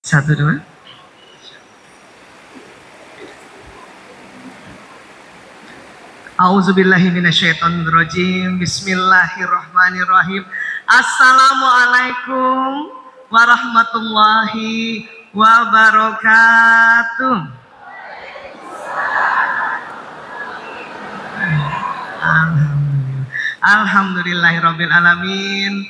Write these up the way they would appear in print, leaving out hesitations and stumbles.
Satu, dua. A'udzubillahi minasyaitonirrajim. Bismillahirrahmanirrahim. Assalamualaikum warahmatullahi wabarakatuh. Alhamdulillahirabbil alamin.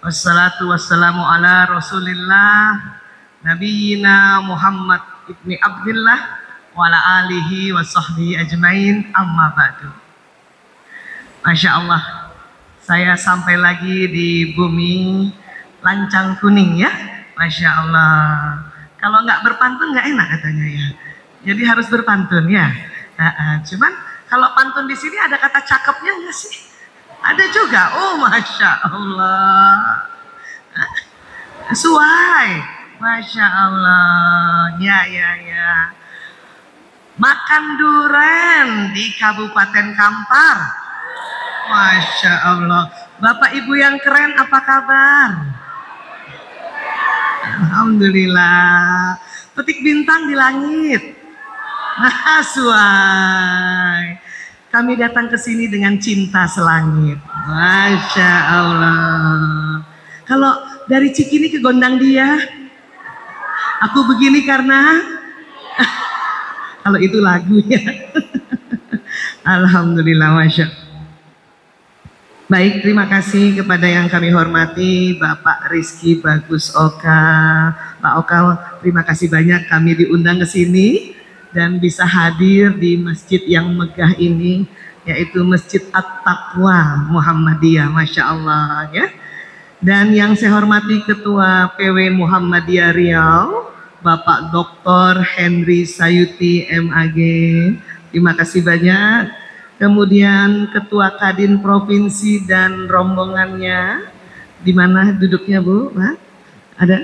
Wassalatu wassalamu ala Rasulillah Nabiyina Muhammad ibni Abdillah wa ala alihi wa sahbihi ajmain, amma ba'du. Masya Allah, saya sampai lagi di bumi lancang kuning ya. Masya Allah, kalau nggak berpantun nggak enak katanya ya, jadi harus berpantun ya. Cuman kalau pantun di sini ada kata cakepnya nggak sih? Ada juga. Oh Masya Allah, sesuai. Masya Allah, ya. Makan duren di Kabupaten Kampar. Masya Allah. Bapak Ibu yang keren, apa kabar? Alhamdulillah. Petik bintang di langit. Sesuai. Kami datang ke sini dengan cinta selangit. Masya Allah. Kalau dari Cikini ke Gondang Dia, aku begini karena kalau itu lagunya. Alhamdulillah, Masya. Baik, terima kasih kepada yang kami hormati Bapak Rizky Bagus Oka. Pak Oka, terima kasih banyak kami diundang ke sini dan bisa hadir di masjid yang megah ini, yaitu Masjid At-Taqwa Muhammadiyah. Masya Allah ya. Dan yang saya hormati Ketua PW Muhammadiyah Riau, Bapak Dr. Henry Sayuti MAG, terima kasih banyak. Kemudian Ketua Kadin Provinsi dan rombongannya, di mana duduknya Bu? Ada?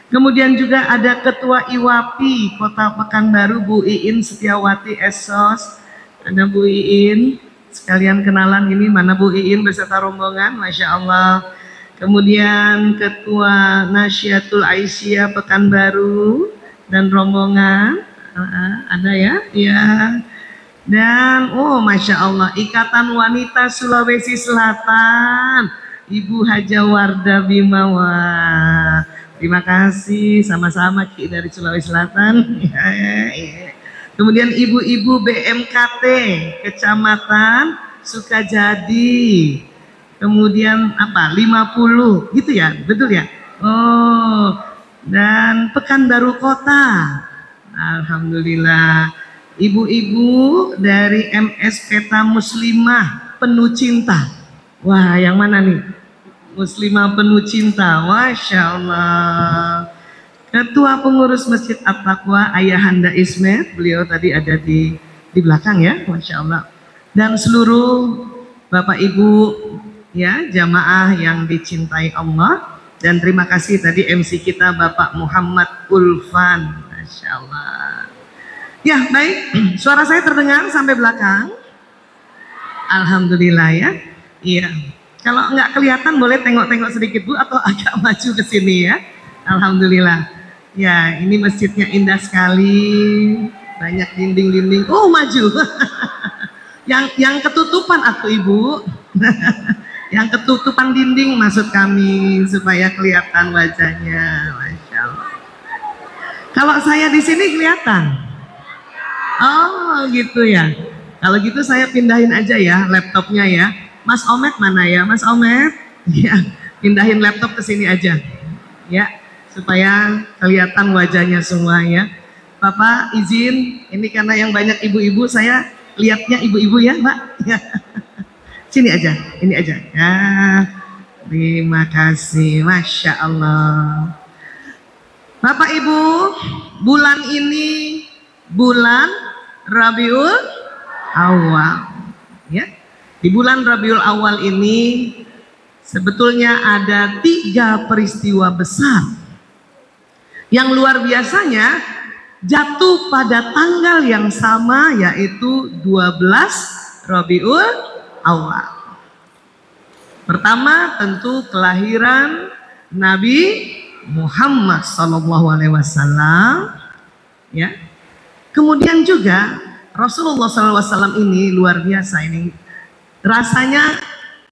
Kemudian juga ada Ketua IWAPI Kota Pekanbaru, Bu Iin Setiawati Esos. Ada Bu Iin, sekalian kenalan ini, mana Bu Iin beserta rombongan, Masya Allah. Kemudian Ketua Nasyatul Aisyah Pekanbaru dan rombongan, ada ya? Iya. Dan Masya Allah, Ikatan Wanita Sulawesi Selatan, Ibu Haja Warda Bimawa. Terima kasih, sama-sama Ki dari Sulawesi Selatan. Ya. Kemudian ibu-ibu BMKT Kecamatan Sukajadi. Kemudian 50 gitu ya, betul ya? Dan Pekanbaru Kota. Alhamdulillah. Ibu-ibu dari MS Peta Muslimah Penuh Cinta. Wah, yang mana nih? Muslimah Penuh Cinta. Masya Allah. Ketua Pengurus Masjid At-Taqwa Ayahanda Ismet, beliau tadi ada di belakang ya, Masya Allah. Dan seluruh Bapak Ibu ya, jamaah yang dicintai Allah. Dan terima kasih tadi MC kita Bapak Muhammad Ulfan. Masya Allah. Ya baik, suara saya terdengar sampai belakang. Alhamdulillah ya. Iya. Kalau nggak kelihatan boleh tengok-tengok sedikit Bu, atau agak maju ke sini ya. Alhamdulillah. Ya, ini masjidnya indah sekali. Banyak dinding-dinding. Maju. yang ketutupan atuh Ibu. Yang ketutupan dinding maksud kami, supaya kelihatan wajahnya. Masya Allah. Kalau saya di sini kelihatan. Oh gitu ya. Kalau gitu saya pindahin aja ya laptopnya ya. Mas Omet mana ya? Mas Omet, ya, pindahin laptop ke sini aja, ya, supaya kelihatan wajahnya semua ya. Bapak izin, ini karena yang banyak ibu-ibu, saya lihatnya ibu-ibu ya, Mbak. Ya. Sini aja, ini aja. Ya, terima kasih, Masya Allah. Bapak Ibu, bulan ini bulan Rabiul Awal, ya. Di bulan Rabiul Awal ini sebetulnya ada 3 peristiwa besar yang luar biasanya jatuh pada tanggal yang sama, yaitu 12 Rabiul Awal. Pertama tentu kelahiran Nabi Muhammad Sallallahu Alaihi Wasallam. Ya, kemudian juga Rasulullah SAW ini luar biasa ini, rasanya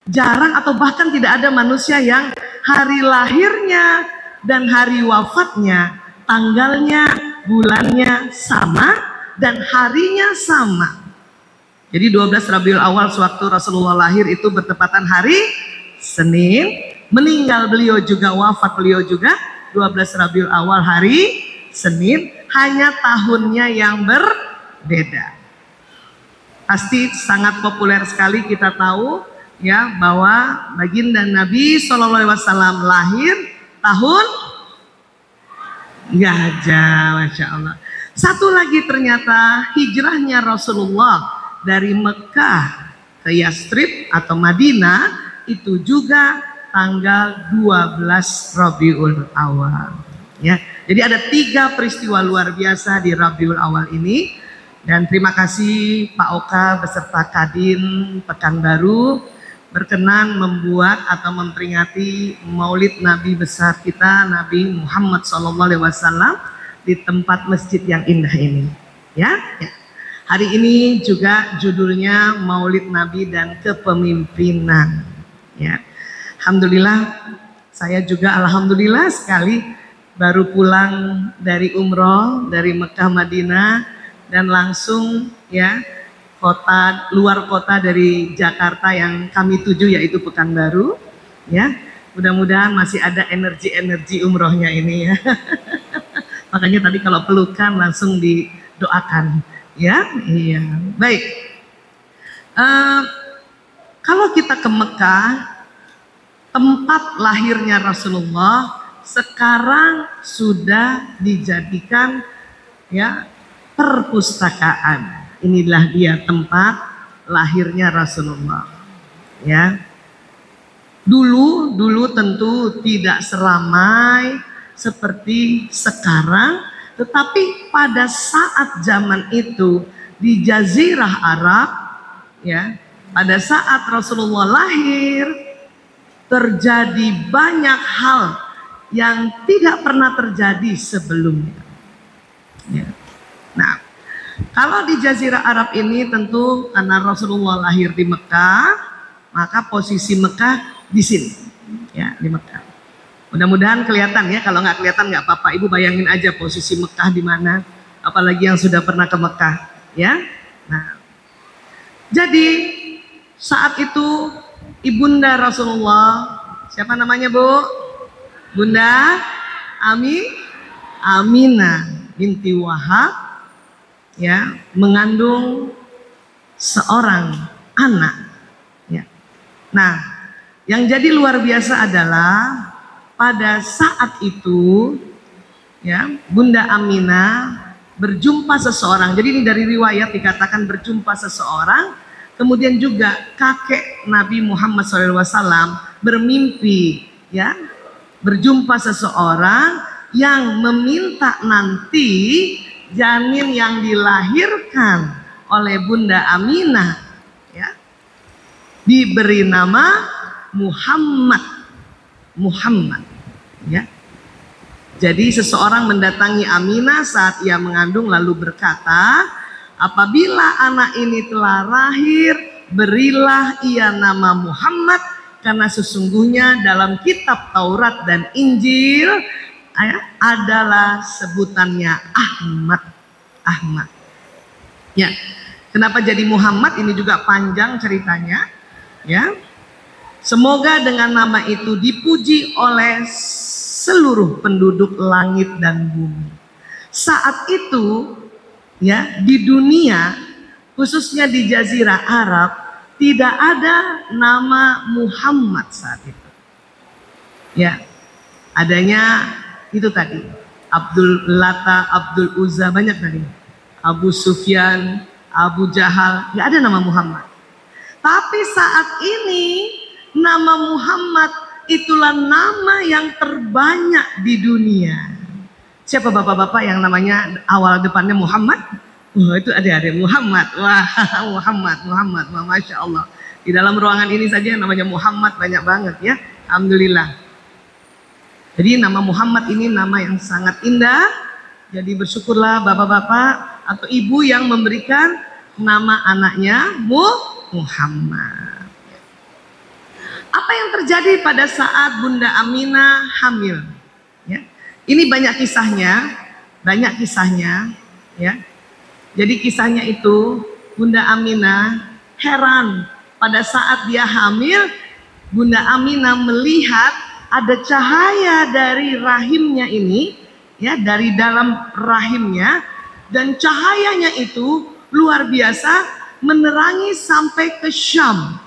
jarang atau bahkan tidak ada manusia yang hari lahirnya dan hari wafatnya, tanggalnya, bulannya sama dan harinya sama. Jadi 12 Rabiul Awal sewaktu Rasulullah lahir itu bertepatan hari Senin, meninggal beliau juga, wafat beliau juga 12 Rabiul Awal hari Senin, hanya tahunnya yang berbeda. Pasti sangat populer sekali kita tahu ya bahwa baginda Nabi SAW lahir tahun gajah, Masya Allah. Satu lagi ternyata hijrahnya Rasulullah dari Mekah ke Yastrib atau Madinah itu juga tanggal 12 Rabiul Awal. Ya, jadi ada 3 peristiwa luar biasa di Rabiul Awal ini. Dan terima kasih Pak Oka beserta Kadin Pekanbaru berkenan membuat atau memperingati Maulid Nabi besar kita Nabi Muhammad SAW di tempat masjid yang indah ini. Ya. Hari ini juga judulnya Maulid Nabi dan Kepemimpinan. Ya, alhamdulillah saya juga alhamdulillah sekali baru pulang dari umroh dari Mekah Madinah dan langsung ya luar kota dari Jakarta yang kami tuju yaitu Pekanbaru ya. Mudah-mudahan masih ada energi umrohnya ini ya. Makanya tadi kalau pelukan langsung didoakan ya. Iya. Baik. Kalau kita ke Mekah, tempat lahirnya Rasulullah sekarang sudah dijadikan ya perpustakaan. Inilah dia tempat lahirnya Rasulullah. Ya. Dulu tentu tidak seramai seperti sekarang, tetapi pada saat zaman itu di Jazirah Arab ya, pada saat Rasulullah lahir terjadi banyak hal yang tidak pernah terjadi sebelumnya. Ya. Nah, kalau di Jazirah Arab ini tentu karena Rasulullah lahir di Mekah, maka posisi Mekah di sini, ya di Mekah. Mudah-mudahan kelihatan ya. Kalau nggak kelihatan nggak apa-apa. Ibu bayangin aja posisi Mekah di mana, apalagi yang sudah pernah ke Mekah, ya. Nah, jadi saat itu ibunda Rasulullah, siapa namanya Bu? Bunda Aminah binti Wahab ya, mengandung seorang anak ya. Nah, yang jadi luar biasa adalah pada saat itu ya, Bunda Aminah berjumpa seseorang. Jadi ini dari riwayat dikatakan berjumpa seseorang. Kemudian juga kakek Nabi Muhammad SAW bermimpi ya, berjumpa seseorang yang meminta nanti janin yang dilahirkan oleh Bunda Aminah ya diberi nama Muhammad ya. Jadi seseorang mendatangi Aminah saat ia mengandung lalu berkata, apabila anak ini telah lahir, berilah ia nama Muhammad, karena sesungguhnya dalam kitab Taurat dan Injil adalah sebutannya Ahmad. Ya, kenapa jadi Muhammad? Ini juga panjang ceritanya. Ya, semoga dengan nama itu dipuji oleh seluruh penduduk langit dan bumi. Saat itu, ya di dunia, khususnya di Jazirah Arab, tidak ada nama Muhammad saat itu. Ya, adanya itu tadi Abdul Lata, Abdul Uzza, banyak tadi. Abu Sufyan, Abu Jahal, nggak ada nama Muhammad. Tapi saat ini nama Muhammad itulah nama yang terbanyak di dunia. Siapa bapak-bapak yang namanya awal depannya Muhammad? Wah, itu ada Muhammad. Wah, Muhammad. Wah, Masya Allah. Di dalam ruangan ini saja yang namanya Muhammad banyak banget ya. Alhamdulillah. Jadi nama Muhammad ini nama yang sangat indah. Jadi bersyukurlah bapak-bapak atau ibu yang memberikan nama anaknya Muhammad. Apa yang terjadi pada saat Bunda Aminah hamil? Ya. Ini banyak kisahnya, ya. Jadi kisahnya itu Bunda Aminah heran pada saat dia hamil, Bunda Aminah melihat ada cahaya dari rahimnya ini, ya, dari dalam rahimnya, dan cahayanya itu luar biasa menerangi sampai ke Syam.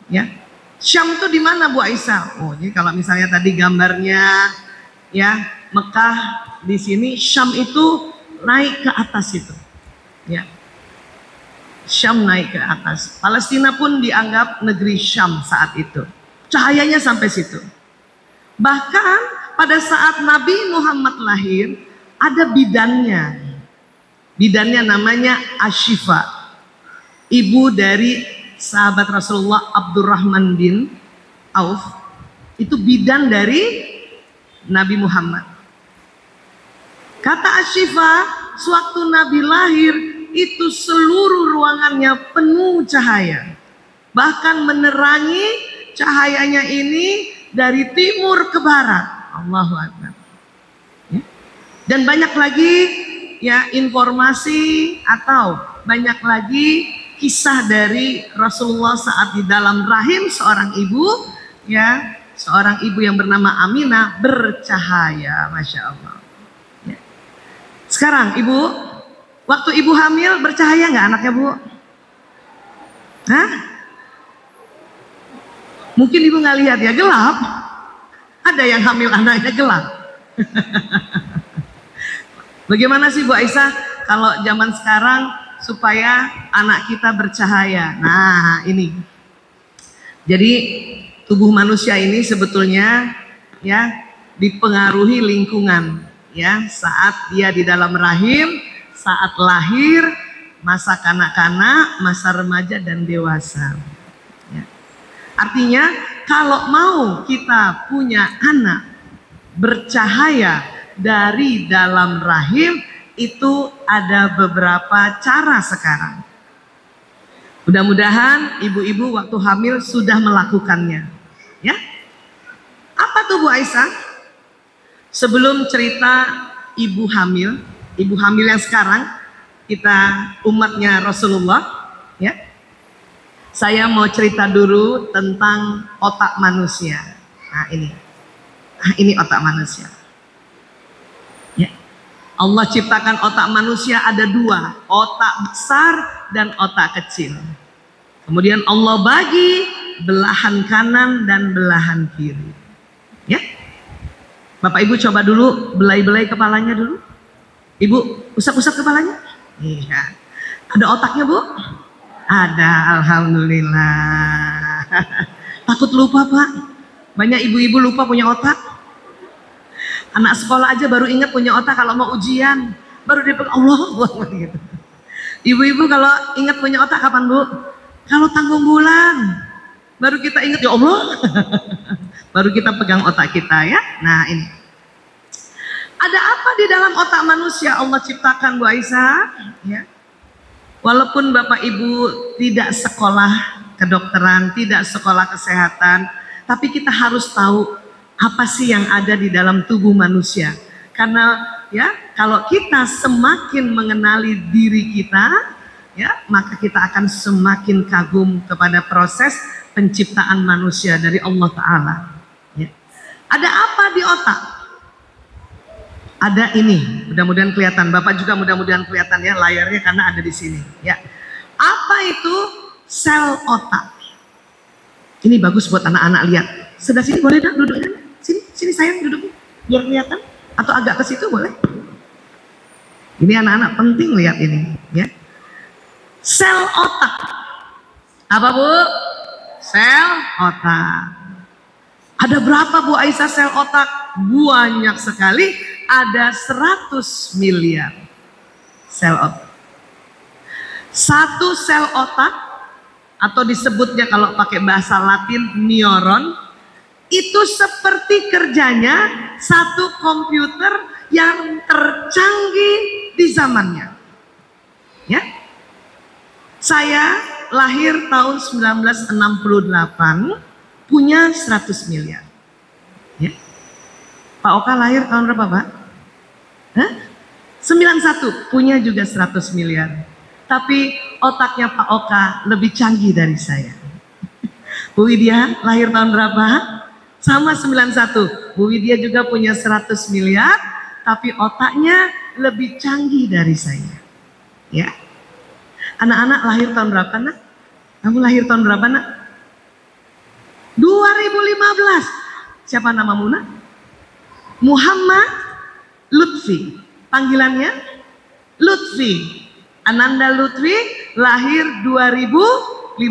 Ya, Syam itu di mana Bu Aisyah? Oh, jadi kalau misalnya tadi gambarnya, ya, Mekah di sini, Syam itu naik ke atas itu, ya. Syam naik ke atas. Palestina pun dianggap negeri Syam saat itu. Cahayanya sampai situ. Bahkan pada saat Nabi Muhammad lahir, ada bidannya. Bidannya namanya Ashifa. Ibu dari sahabat Rasulullah Abdurrahman bin Auf. Itu bidan dari Nabi Muhammad. Kata Ashifa, sewaktu Nabi lahir, itu seluruh ruangannya penuh cahaya. Bahkan menerangi cahayanya ini dari timur ke barat. Allahu Akbar. Ya. Dan banyak lagi, ya, informasi atau banyak lagi kisah dari Rasulullah saat di dalam rahim seorang ibu, ya, seorang ibu yang bernama Aminah bercahaya, masya Allah. Ya. Sekarang ibu, waktu ibu hamil bercahaya nggak anaknya Bu? Hah? Mungkin ibu nggak lihat ya, gelap. Ada yang hamil anaknya gelap. Bagaimana sih Bu Aisyah kalau zaman sekarang supaya anak kita bercahaya? Nah ini. Jadi tubuh manusia ini sebetulnya, ya, dipengaruhi lingkungan, ya, saat dia di dalam rahim, saat lahir, masa kanak-kanak, masa remaja dan dewasa. Artinya kalau mau kita punya anak bercahaya dari dalam rahim, itu ada beberapa cara sekarang. Mudah-mudahan ibu-ibu waktu hamil sudah melakukannya. Ya, apa tuh Bu Aisyah? Sebelum cerita ibu hamil yang sekarang, kita umatnya Rasulullah, ya. Saya mau cerita dulu tentang otak manusia. Nah ini otak manusia. Ya. Allah ciptakan otak manusia ada dua, otak besar dan otak kecil. Kemudian Allah bagi belahan kanan dan belahan kiri. Ya, Bapak Ibu coba dulu belai-belai kepalanya dulu. Ibu usap-usap kepalanya. Iya. Ada otaknya Bu? Ada, alhamdulillah. Takut lupa Pak. Banyak ibu-ibu lupa punya otak. Anak sekolah aja baru ingat punya otak kalau mau ujian. Baru dia bilang Allah gitu. Ibu-ibu kalau ingat punya otak kapan Bu? Kalau tanggung bulan. Baru kita ingat ya Allah. Baru kita pegang otak kita, ya. Nah ini. Ada apa di dalam otak manusia Allah ciptakan Bu Aisyah? Ya. Walaupun Bapak Ibu tidak sekolah kedokteran, tidak sekolah kesehatan, tapi kita harus tahu apa sih yang ada di dalam tubuh manusia. Karena ya, kalau kita semakin mengenali diri kita, ya, maka kita akan semakin kagum kepada proses penciptaan manusia dari Allah Ta'ala. Ya. Ada apa di otak? Ada ini, mudah-mudahan kelihatan. Bapak juga mudah-mudahan kelihatan ya layarnya karena ada di sini. Ya, apa itu sel otak? Ini bagus buat anak-anak lihat. Sebelah sini boleh dah duduknya. Sini sayang duduk biar kelihatan. Atau agak ke situ boleh. Ini anak-anak penting lihat ini. Ya, sel otak. Apa Bu? Sel otak. Ada berapa Bu Aisyah sel otak? Banyak sekali. Ada 100 miliar sel otak. Satu sel otak, atau disebutnya kalau pakai bahasa Latin neuron, itu seperti kerjanya satu komputer yang tercanggih di zamannya. Ya, saya lahir tahun 1968, punya 100 miliar. Ya. Pak Oka lahir tahun berapa, Pak? Hah? 91, punya juga 100 miliar. Tapi otaknya Pak Oka lebih canggih dari saya. Bu Widya lahir tahun berapa? Sama 91. Bu Widya juga punya 100 miliar, tapi otaknya lebih canggih dari saya. Ya. Anak-anak lahir tahun berapa, Nak? Kamu lahir tahun berapa, Nak? 2015. Siapa namamu, Nak? Muhammad Lutfi. Panggilannya Lutfi. Ananda Lutfi lahir 2015.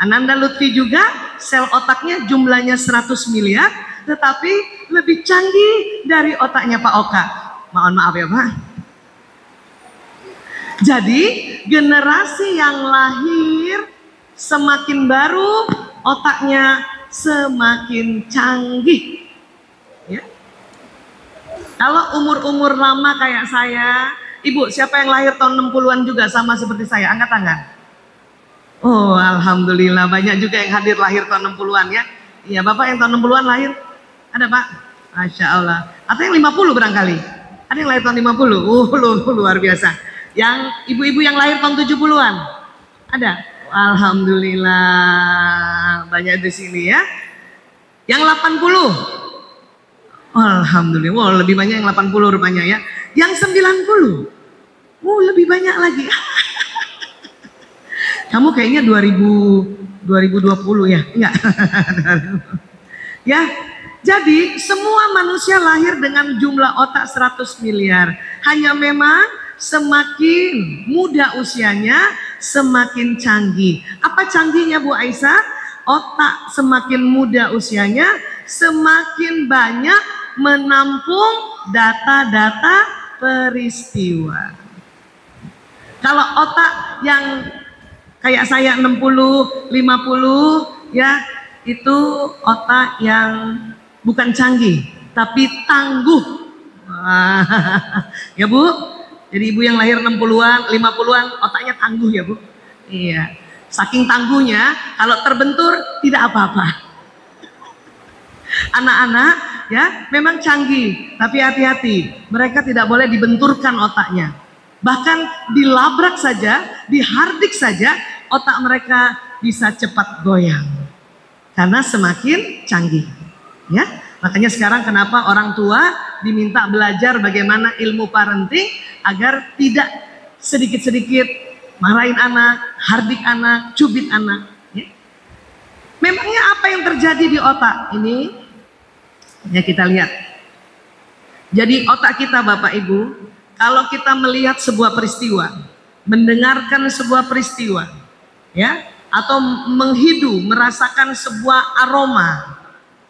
Ananda Lutfi juga sel otaknya jumlahnya 100 miliar, tetapi lebih canggih dari otaknya Pak Oka. Mohon maaf ya, Pak. Jadi generasi yang lahir semakin baru, otaknya semakin canggih. Ya. Kalau umur-umur lama kayak saya, Ibu, siapa yang lahir tahun 60-an juga sama seperti saya? Angkat tangan. Oh, alhamdulillah banyak juga yang hadir lahir tahun 60-an ya. Iya, Bapak yang tahun 60-an lahir? Ada, Pak? Masya Allah. Atau yang 50 barangkali? Ada yang lahir tahun 50? Luar biasa. Yang ibu-ibu yang lahir tahun 70-an? Ada? Alhamdulillah banyak di sini ya. Yang 80? Alhamdulillah. Wow, lebih banyak yang 80 rupanya ya. Yang 90? Lebih banyak lagi. Kamu kayaknya 2020 ya? Enggak. Ya. Jadi semua manusia lahir dengan jumlah otak 100 miliar. Hanya memang semakin muda usianya semakin canggih. Apa canggihnya, Bu Aisyah? Otak semakin muda usianya semakin banyak menampung data-data peristiwa. Kalau otak yang kayak saya 60, 50 ya, itu otak yang bukan canggih tapi tangguh. Ya Bu, jadi ibu yang lahir 60-an, 50-an otaknya tangguh ya Bu. Iya, saking tangguhnya kalau terbentur tidak apa-apa. Anak-anak ya memang canggih, tapi hati-hati, mereka tidak boleh dibenturkan otaknya. Bahkan dilabrak saja, dihardik saja, otak mereka bisa cepat goyang karena semakin canggih. Ya, makanya sekarang kenapa orang tua diminta belajar bagaimana ilmu parenting agar tidak sedikit-sedikit marahin anak, hardik anak, cubit anak. Ya. Memangnya apa yang terjadi di otak ini? Ya kita lihat. Jadi otak kita Bapak Ibu, kalau kita melihat sebuah peristiwa, mendengarkan sebuah peristiwa, ya, atau menghidu, merasakan sebuah aroma,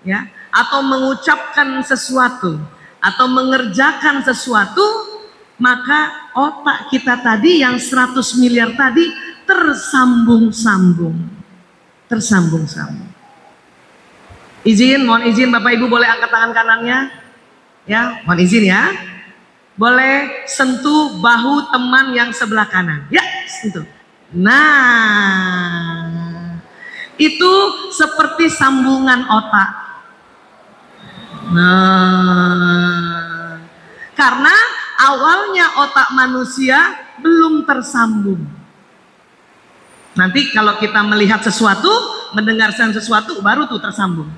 ya, atau mengucapkan sesuatu, atau mengerjakan sesuatu, maka otak kita tadi yang 100 miliar tadi tersambung-sambung. Tersambung-sambung. Mohon izin Bapak Ibu boleh angkat tangan kanannya? Ya, mohon izin ya. Boleh sentuh bahu teman yang sebelah kanan. Ya, sentuh. Nah, itu seperti sambungan otak. Nah, karena awalnya otak manusia belum tersambung. Nanti kalau kita melihat sesuatu, mendengarkan sesuatu, baru tuh tersambung.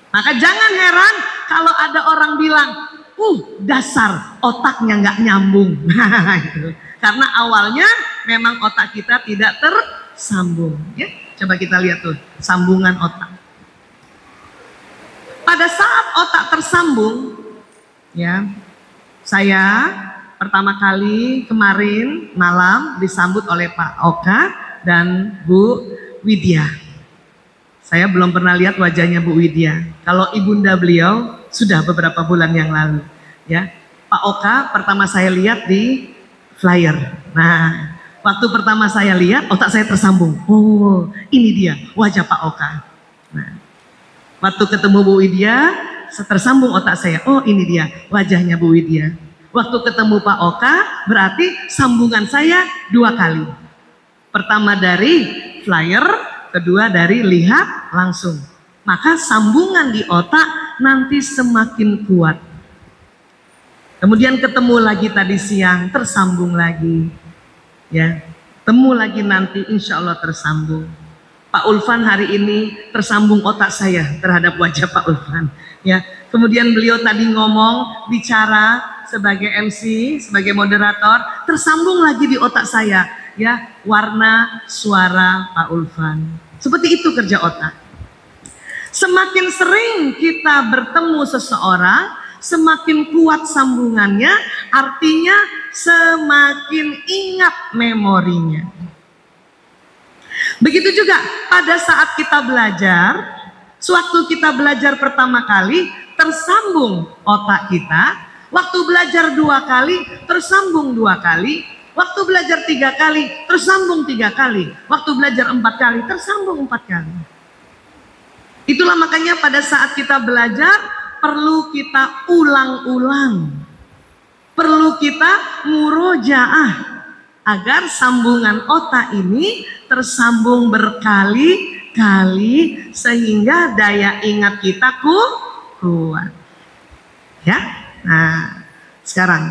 Maka jangan heran kalau ada orang bilang, dasar otaknya nggak nyambung. Karena awalnya memang otak kita tidak tersambung. Ya, coba kita lihat tuh sambungan otak. Pada saat otak tersambung, ya, saya pertama kali kemarin malam disambut oleh Pak Oka dan Bu Widya. Saya belum pernah lihat wajahnya Bu Widya. Kalau ibunda beliau sudah beberapa bulan yang lalu. Ya, Pak Oka pertama saya lihat di flyer. Nah, waktu pertama saya lihat otak saya tersambung. Oh, ini dia wajah Pak Oka. Nah, Waktu ketemu Bu Widya, tersambung otak saya. Oh ini dia wajahnya Bu Widya. Waktu ketemu Pak Oka, berarti sambungan saya 2 kali. Pertama dari flyer, kedua dari lihat langsung. Maka sambungan di otak nanti semakin kuat. Kemudian ketemu lagi tadi siang, tersambung lagi. Ya, temu lagi nanti insya Allah tersambung. Pak Ulfan hari ini tersambung otak saya terhadap wajah Pak Ulfan. Ya, kemudian beliau tadi ngomong, bicara sebagai MC, sebagai moderator, tersambung lagi di otak saya. Ya, warna suara Pak Ulfan. Seperti itu kerja otak. Semakin sering kita bertemu seseorang, semakin kuat sambungannya, artinya semakin ingat memorinya. Begitu juga pada saat kita belajar, sewaktu kita belajar pertama kali, tersambung otak kita. Waktu belajar 2 kali, tersambung 2 kali. Waktu belajar 3 kali, tersambung 3 kali. Waktu belajar 4 kali, tersambung 4 kali. Itulah makanya pada saat kita belajar, perlu kita ulang-ulang. Perlu kita murojaah. Agar sambungan otak ini tersambung berkali-kali sehingga daya ingat kita kuat. Ya, nah sekarang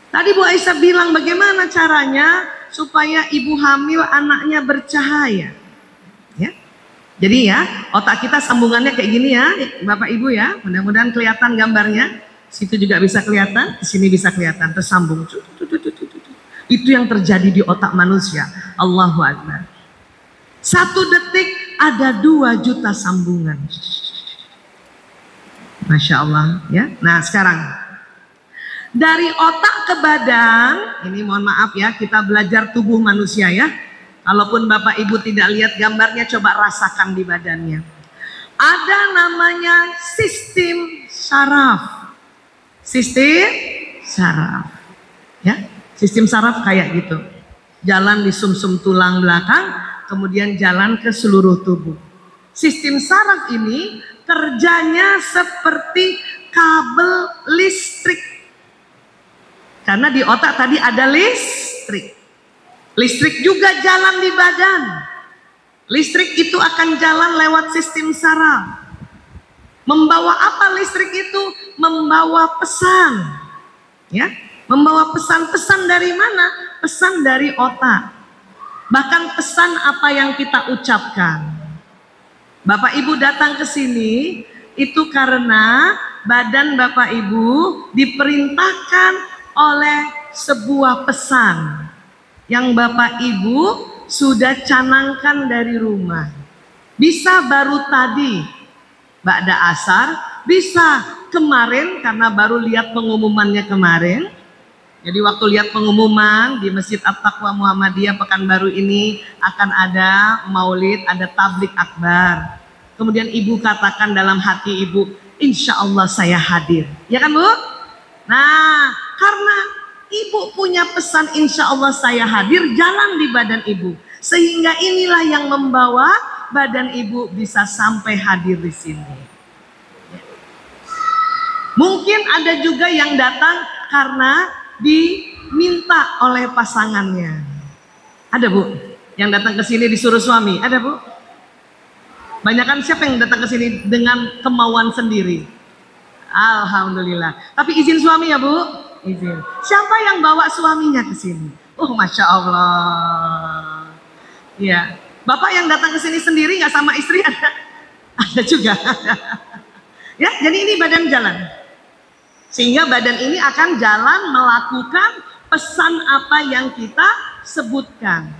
tadi Bu Aisyah bilang bagaimana caranya supaya ibu hamil anaknya bercahaya. Ya, jadi ya otak kita sambungannya kayak gini ya, Bapak Ibu ya. Mudah-mudahan kelihatan gambarnya. Situ juga bisa kelihatan, di sini bisa kelihatan tersambung. Itu yang terjadi di otak manusia. Allahu Akbar. 1 detik ada 2 juta sambungan. Masya Allah ya. Nah sekarang dari otak ke badan, ini mohon maaf ya, kita belajar tubuh manusia ya. Kalaupun Bapak Ibu tidak lihat gambarnya, coba rasakan di badannya. Ada namanya sistem saraf. Sistem saraf ya. Sistem saraf kayak gitu, jalan di sumsum tulang belakang, kemudian jalan ke seluruh tubuh. Sistem saraf ini kerjanya seperti kabel listrik. Karena di otak tadi ada listrik. Listrik juga jalan di badan. Listrik itu akan jalan lewat sistem saraf. Membawa apa listrik itu? Membawa pesan. Ya. Membawa pesan-pesan dari mana? Pesan dari otak. Bahkan pesan apa yang kita ucapkan. Bapak Ibu datang ke sini itu karena badan Bapak Ibu diperintahkan oleh sebuah pesan yang Bapak Ibu sudah canangkan dari rumah. Bisa baru tadi, ba'da asar, bisa kemarin karena baru lihat pengumumannya kemarin. Jadi waktu lihat pengumuman di Masjid At-Taqwa Muhammadiyah Pekanbaru ini akan ada maulid, ada tablik akbar. Kemudian ibu katakan dalam hati ibu, insya Allah saya hadir. Ya kan Bu? Nah, karena ibu punya pesan insya Allah saya hadir, jalan di badan ibu. Sehingga inilah yang membawa badan ibu bisa sampai hadir di sini. Mungkin ada juga yang datang karena diminta oleh pasangannya. Ada Bu yang datang ke sini disuruh suami? Ada Bu? Banyakan siapa yang datang ke sini dengan kemauan sendiri? Alhamdulillah. Tapi izin suami ya Bu? Izin. Siapa yang bawa suaminya ke sini? Oh Masya Allah. Ya. Bapak yang datang ke sini sendiri nggak sama istri ada? Ada juga. Ya, jadi ini badan jalan. Sehingga badan ini akan jalan melakukan pesan apa yang kita sebutkan.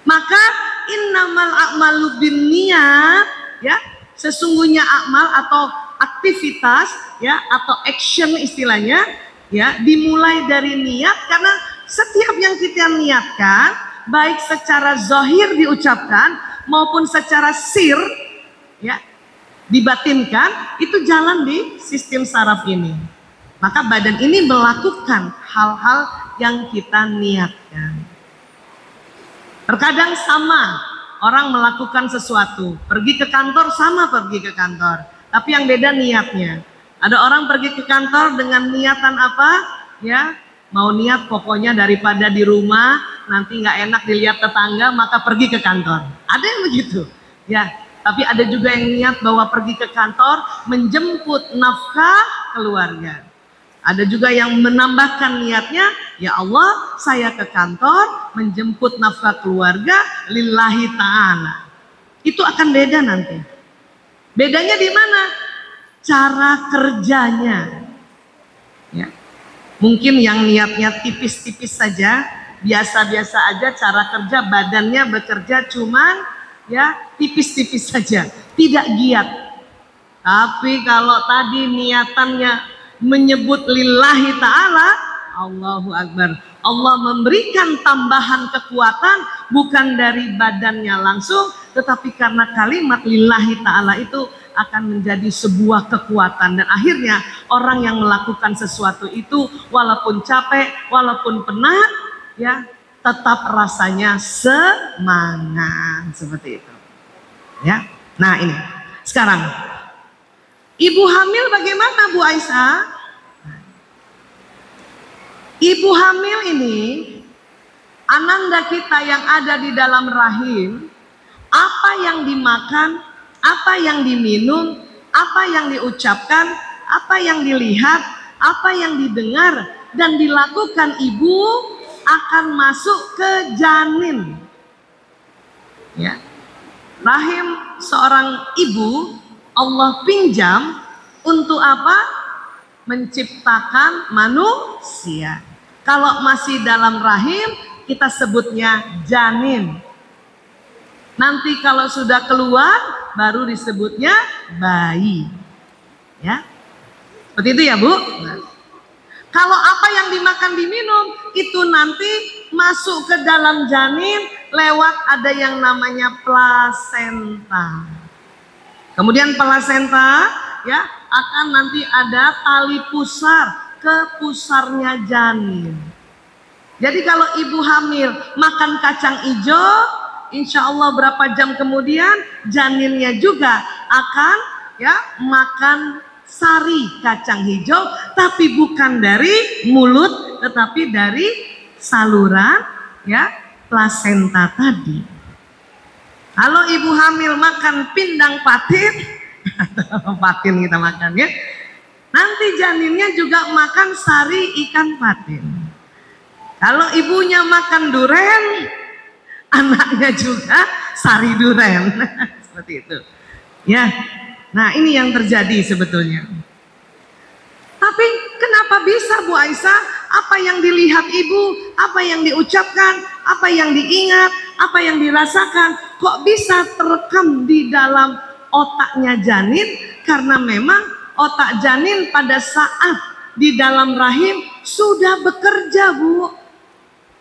Maka innamal a'malu binniyat, ya, sesungguhnya amal atau aktivitas ya atau action istilahnya ya dimulai dari niat, karena setiap yang kita niatkan baik secara zahir diucapkan maupun secara sir ya dibatinkan, itu jalan di sistem saraf ini. Maka badan ini melakukan hal-hal yang kita niatkan. Terkadang sama orang melakukan sesuatu, pergi ke kantor sama pergi ke kantor, tapi yang beda niatnya. Ada orang pergi ke kantor dengan niatan apa? Ya, mau niat pokoknya daripada di rumah nanti nggak enak dilihat tetangga, maka pergi ke kantor. Ada yang begitu, ya. Tapi ada juga yang niat bahwa pergi ke kantor menjemput nafkah keluarga. Ada juga yang menambahkan niatnya, ya Allah saya ke kantor menjemput nafkah keluarga lillahi ta'ala. Itu akan beda nanti. Bedanya di mana? Cara kerjanya. Ya. Mungkin yang niatnya tipis-tipis saja, biasa-biasa aja cara kerja, badannya bekerja cuman ya tipis-tipis saja, tidak giat. Tapi kalau tadi niatannya menyebut lillahi ta'ala, Allahu Akbar, Allah memberikan tambahan kekuatan bukan dari badannya langsung, tetapi karena kalimat lillahi ta'ala itu akan menjadi sebuah kekuatan. Dan akhirnya orang yang melakukan sesuatu itu walaupun capek, walaupun penat, ya tetap rasanya semangat, seperti itu. Ya, nah ini sekarang ibu hamil bagaimana Bu Aisyah? Ibu hamil ini ananda kita yang ada di dalam rahim, apa yang dimakan, apa yang diminum, apa yang diucapkan, apa yang dilihat, apa yang didengar dan dilakukan ibu akan masuk ke janin. Ya. Rahim seorang ibu Allah pinjam untuk apa? Menciptakan manusia. Kalau masih dalam rahim kita sebutnya janin. Nanti kalau sudah keluar baru disebutnya bayi. Ya. Seperti itu ya, Bu? Kalau apa yang dimakan diminum itu nanti masuk ke dalam janin lewat ada yang namanya plasenta. Kemudian plasenta ya akan nanti ada tali pusar ke pusarnya janin. Jadi kalau ibu hamil makan kacang hijau, insya Allah berapa jam kemudian janinnya juga akan ya makan sari kacang hijau, tapi bukan dari mulut, tetapi dari saluran ya plasenta tadi. Kalau ibu hamil makan pindang patin, patin kita makan ya, nanti janinnya juga makan sari ikan patin. Kalau ibunya makan duren, anaknya juga sari duren, seperti itu. Ya. Nah ini yang terjadi sebetulnya. Tapi kenapa bisa Bu Aisyah? Apa yang dilihat ibu, apa yang diucapkan, apa yang diingat, apa yang dirasakan, kok bisa terekam di dalam otaknya janin? Karena memang otak janin pada saat di dalam rahim sudah bekerja, Bu.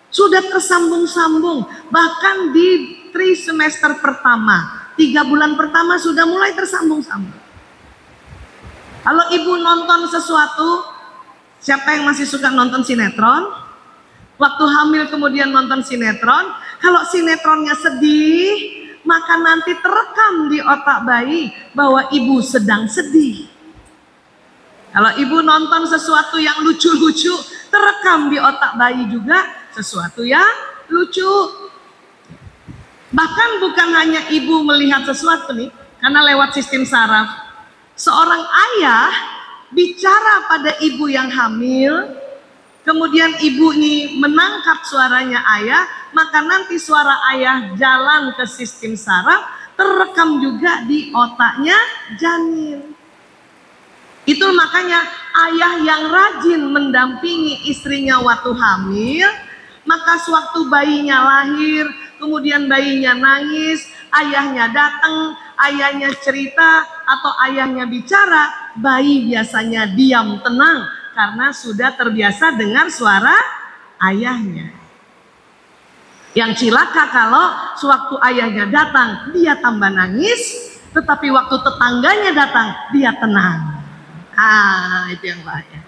Sudah tersambung-sambung. Bahkan di trimester pertama, 3 bulan pertama sudah mulai tersambung-sambung. Kalau ibu nonton sesuatu, siapa yang masih suka nonton sinetron? Waktu hamil kemudian nonton sinetron, kalau sinetronnya sedih, maka nanti terekam di otak bayi bahwa ibu sedang sedih. Kalau ibu nonton sesuatu yang lucu-lucu, terekam di otak bayi juga sesuatu yang lucu. Bahkan bukan hanya ibu melihat sesuatu nih, karena lewat sistem saraf. Seorang ayah bicara pada ibu yang hamil, kemudian ibu ini menangkap suaranya ayah, maka nanti suara ayah jalan ke sistem saraf, terekam juga di otaknya janin. Itu makanya ayah yang rajin mendampingi istrinya waktu hamil, maka sewaktu bayinya lahir, kemudian bayinya nangis, ayahnya datang, ayahnya cerita atau ayahnya bicara, bayi biasanya diam tenang karena sudah terbiasa dengar suara ayahnya. Yang cilaka kalau sewaktu ayahnya datang dia tambah nangis, tetapi waktu tetangganya datang dia tenang. Itu yang bahaya.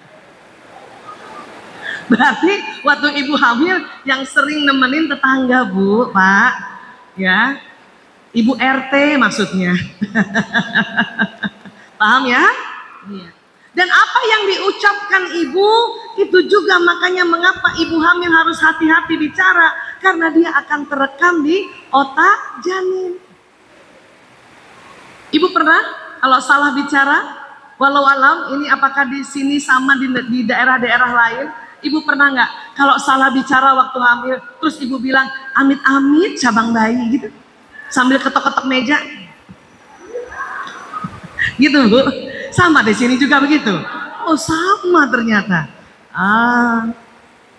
Berarti waktu ibu hamil yang sering nemenin tetangga, Bu, Pak, ya. Ibu RT maksudnya. Paham ya? Iya. Dan apa yang diucapkan ibu itu juga makanya mengapa ibu hamil harus hati-hati bicara, karena dia akan terekam di otak janin. Ibu pernah kalau salah bicara, walau alam ini apakah di sini sama di daerah-daerah lain, ibu pernah nggak kalau salah bicara waktu hamil terus ibu bilang amit-amit cabang bayi gitu sambil ketok-ketok meja gitu Bu? Sama di sini juga begitu. Oh sama ternyata.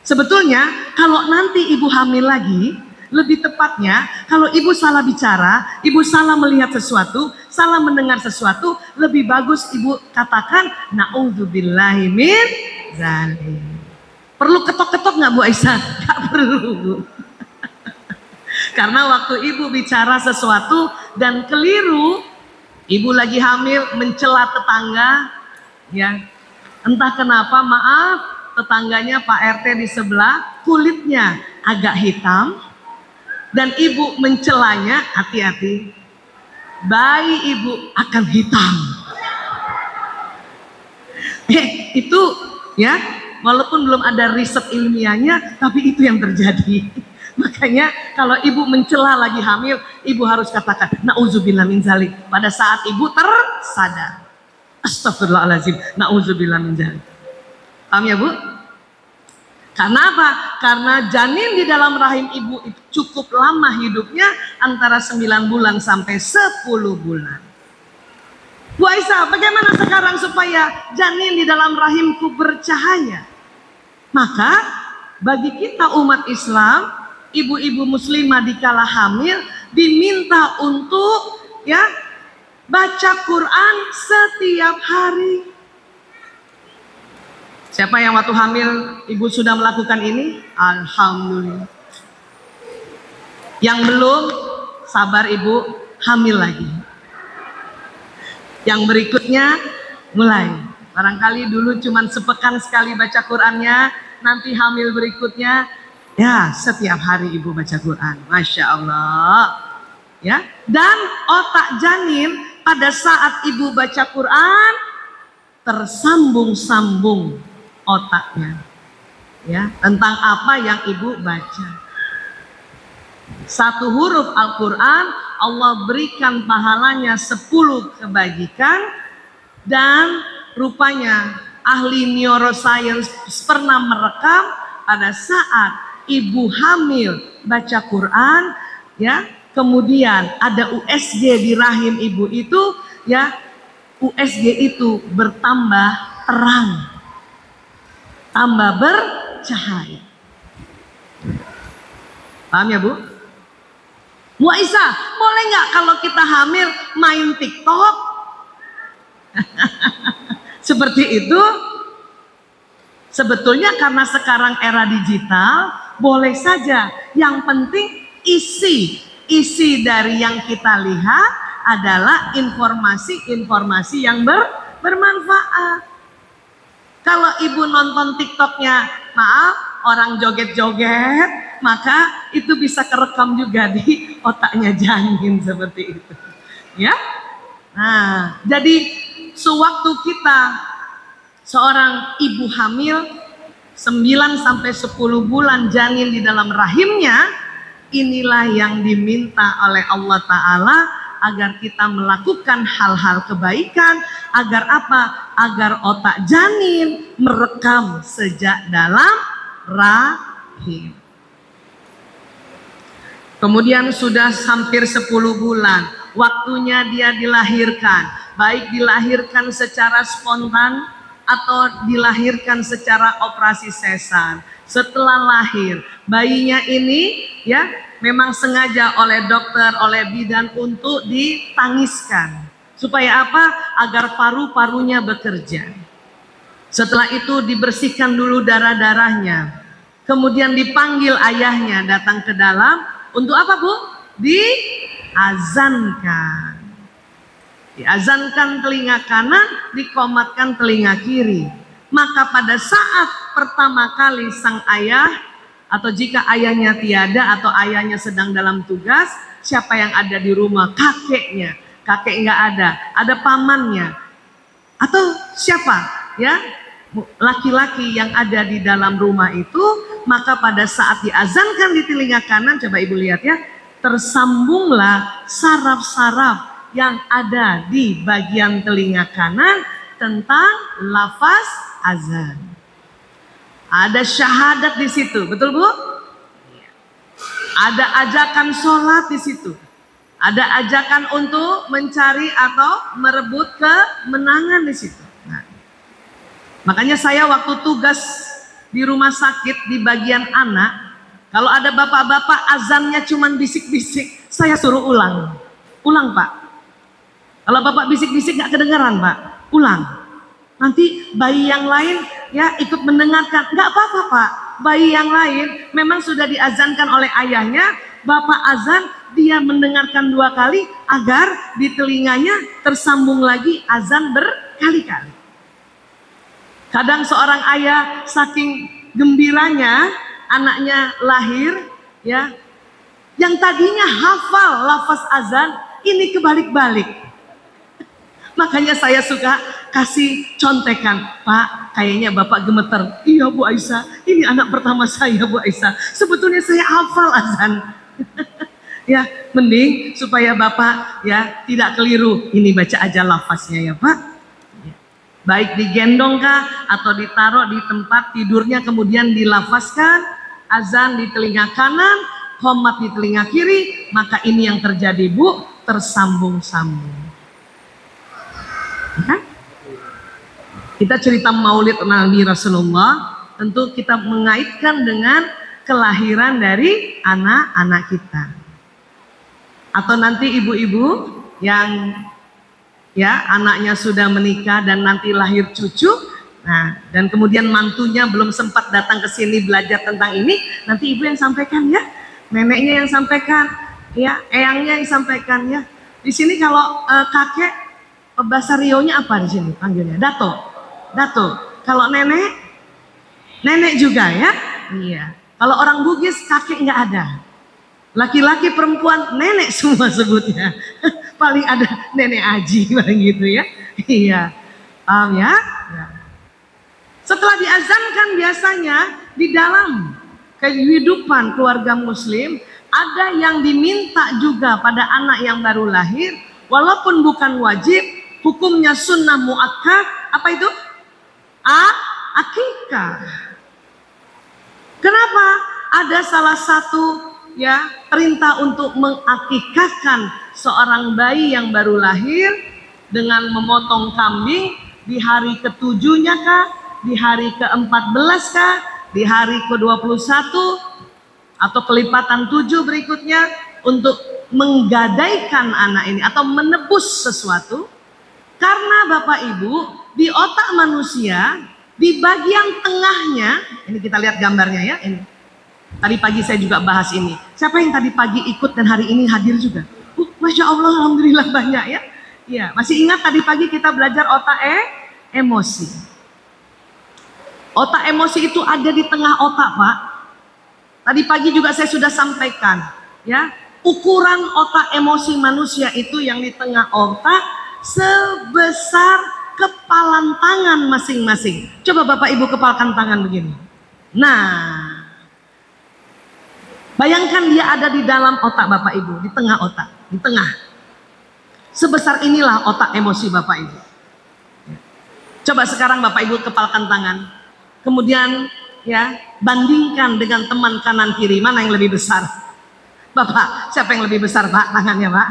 Sebetulnya kalau nanti ibu hamil lagi, lebih tepatnya kalau ibu salah bicara, ibu salah melihat sesuatu, salah mendengar sesuatu, lebih bagus ibu katakan naudzubillahi min zalim. Perlu ketok-ketok nggak Bu Aisyah? Nggak perlu Bu. Karena waktu ibu bicara sesuatu dan keliru, ibu lagi hamil mencela tetangga, ya entah kenapa maaf tetangganya Pak RT di sebelah kulitnya agak hitam dan ibu mencelanya, hati-hati, bayi ibu akan hitam. Itu ya walaupun belum ada riset ilmiahnya, tapi itu yang terjadi. Makanya kalau ibu mencela lagi hamil, ibu harus katakan nauzubillah min zalik pada saat ibu tersadar. Astagfirullahaladzim, nauzubillah min zalik. Paham ya Bu? Karena apa? Karena janin di dalam rahim ibu itu cukup lama hidupnya, antara 9 bulan sampai 10 bulan. Bu Aisyah, bagaimana sekarang supaya janin di dalam rahimku bercahaya? Maka bagi kita umat Islam, ibu-ibu muslimah dikala hamil diminta untuk ya baca Quran setiap hari. Siapa yang waktu hamil ibu sudah melakukan ini? Alhamdulillah. Yang belum, sabar ibu, hamil lagi. Yang berikutnya mulai. Barangkali dulu cuman sepekan sekali baca Qurannya, nanti hamil berikutnya ya setiap hari ibu baca Quran. Masya Allah. Ya, dan otak janin pada saat ibu baca Quran tersambung-sambung otaknya. Ya, tentang apa yang ibu baca. Satu huruf Al-Quran Allah berikan pahalanya 10 kebajikan, dan rupanya ahli neuroscience pernah merekam pada saat ibu hamil baca Quran, ya, kemudian ada USG di rahim ibu itu, ya, USG itu bertambah terang, tambah bercahaya. Paham ya Bu? Bu Aisyah, boleh nggak kalau kita hamil main TikTok? Seperti itu. Sebetulnya karena sekarang era digital, boleh saja. Yang penting isi dari yang kita lihat adalah informasi-informasi yang bermanfaat. Kalau ibu nonton TikToknya, maaf, orang joget-joget, maka itu bisa kerekam juga di otaknya janin seperti itu. Ya. Nah, jadi sewaktu kita seorang ibu hamil 9 sampai 10 bulan janin di dalam rahimnya, inilah yang diminta oleh Allah Ta'ala agar kita melakukan hal-hal kebaikan. Agar apa? Agar otak janin merekam sejak dalam rahim. Kemudian sudah hampir 10 bulan, waktunya dia dilahirkan. Baik dilahirkan secara spontan atau dilahirkan secara operasi sesar. Setelah lahir, bayinya ini ya memang sengaja oleh dokter, oleh bidan untuk ditangiskan. Supaya apa? Agar paru-parunya bekerja. Setelah itu dibersihkan dulu darah-darahnya. Kemudian dipanggil ayahnya datang ke dalam. Untuk apa Bu? Diazankan. Diazankan telinga kanan, dikomatkan telinga kiri. Maka pada saat pertama kali sang ayah, atau jika ayahnya tiada atau ayahnya sedang dalam tugas, siapa yang ada di rumah? Kakeknya. Kakek nggak ada pamannya. Atau siapa? Ya, laki-laki yang ada di dalam rumah itu, maka pada saat diazankan di telinga kanan, coba ibu lihat ya, tersambunglah saraf-saraf yang ada di bagian telinga kanan tentang lafaz azan. Ada syahadat di situ, betul Bu? Ada ajakan sholat di situ. Ada ajakan untuk mencari atau merebut kemenangan di situ. Nah, makanya saya waktu tugas di rumah sakit di bagian anak, kalau ada bapak-bapak azannya cuman bisik-bisik, saya suruh ulang. Ulang Pak. Kalau bapak bisik-bisik gak kedengaran Pak, ulang. Nanti bayi yang lain ya ikut mendengarkan. Gak apa-apa Pak. Bayi yang lain memang sudah diazankan oleh ayahnya, bapak azan, dia mendengarkan 2 kali agar di telinganya tersambung lagi azan berkali-kali. Kadang seorang ayah saking gembiranya anaknya lahir ya, yang tadinya hafal lafaz azan ini kebalik-balik. Makanya saya suka kasih contekan, Pak, kayaknya Bapak gemeter. Iya Bu Aisyah, ini anak pertama saya Bu Aisyah. Sebetulnya saya hafal azan. Ya, mending supaya Bapak ya tidak keliru. Ini baca aja lafaznya ya Pak. Baik digendong kah atau ditaruh di tempat tidurnya kemudian dilafazkan azan di telinga kanan, qomat di telinga kiri, maka ini yang terjadi Bu, tersambung-sambung. Ya? Kita cerita Maulid Nabi Rasulullah, tentu kita mengaitkan dengan kelahiran dari anak-anak kita. Atau nanti ibu-ibu yang ya anaknya sudah menikah dan nanti lahir cucu, nah dan kemudian mantunya belum sempat datang ke sini belajar tentang ini, nanti ibu yang sampaikan ya, neneknya yang sampaikan, ya eyangnya yang sampaikan ya. Di sini kalau kakek bahasa Rionya apa di sini panggilnya? Dato. Dato. Kalau nenek, nenek juga ya. Iya. Kalau orang Bugis kakek nggak ada. Laki-laki perempuan nenek semua sebutnya. Paling ada nenek Aji paling gitu ya. Iya. Paham ya? Ya. Setelah diazankan biasanya di dalam kehidupan keluarga muslim ada yang diminta juga pada anak yang baru lahir, walaupun bukan wajib, hukumnya sunnah muakkad. Apa itu? Akikah. Kenapa? Ada salah satu ya perintah untuk mengakikahkan seorang bayi yang baru lahir dengan memotong kambing di hari ke-7-nya kah, di hari ke-14 kah, di hari ke-21 atau kelipatan 7 berikutnya, untuk menggadaikan anak ini atau menebus sesuatu. Karena Bapak Ibu, di otak manusia, di bagian tengahnya, ini kita lihat gambarnya ya, ini. Tadi pagi saya juga bahas ini. Siapa yang tadi pagi ikut dan hari ini hadir juga? Masya Allah, alhamdulillah banyak ya. Iya, masih ingat tadi pagi kita belajar otak emosi. Otak emosi itu ada di tengah otak, Pak. Tadi pagi juga saya sudah sampaikan, ya. Ukuran otak emosi manusia itu yang di tengah otak sebesar kepalan tangan masing-masing. Coba Bapak Ibu kepalkan tangan begini. Nah, bayangkan dia ada di dalam otak Bapak Ibu, di tengah otak, di tengah. Sebesar inilah otak emosi Bapak Ibu. Coba sekarang Bapak Ibu kepalkan tangan. Kemudian ya, bandingkan dengan teman kanan kiri, mana yang lebih besar? Bapak, siapa yang lebih besar Pak tangannya Pak?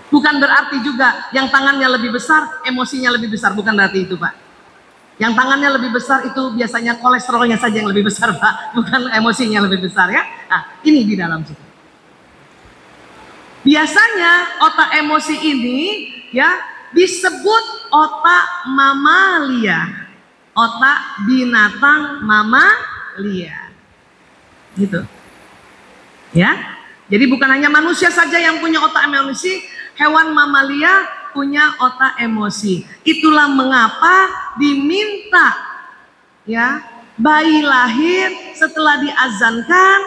Bukan berarti juga yang tangannya lebih besar, emosinya lebih besar. Bukan berarti itu Pak. Yang tangannya lebih besar itu biasanya kolesterolnya saja yang lebih besar Pak. Bukan emosinya lebih besar ya. Nah ini di dalam situ. Biasanya otak emosi ini ya disebut otak mamalia. Otak binatang mamalia. Gitu. Ya. Jadi bukan hanya manusia saja yang punya otak emosi. Hewan mamalia punya otak emosi. Itulah mengapa diminta ya bayi lahir setelah diazankan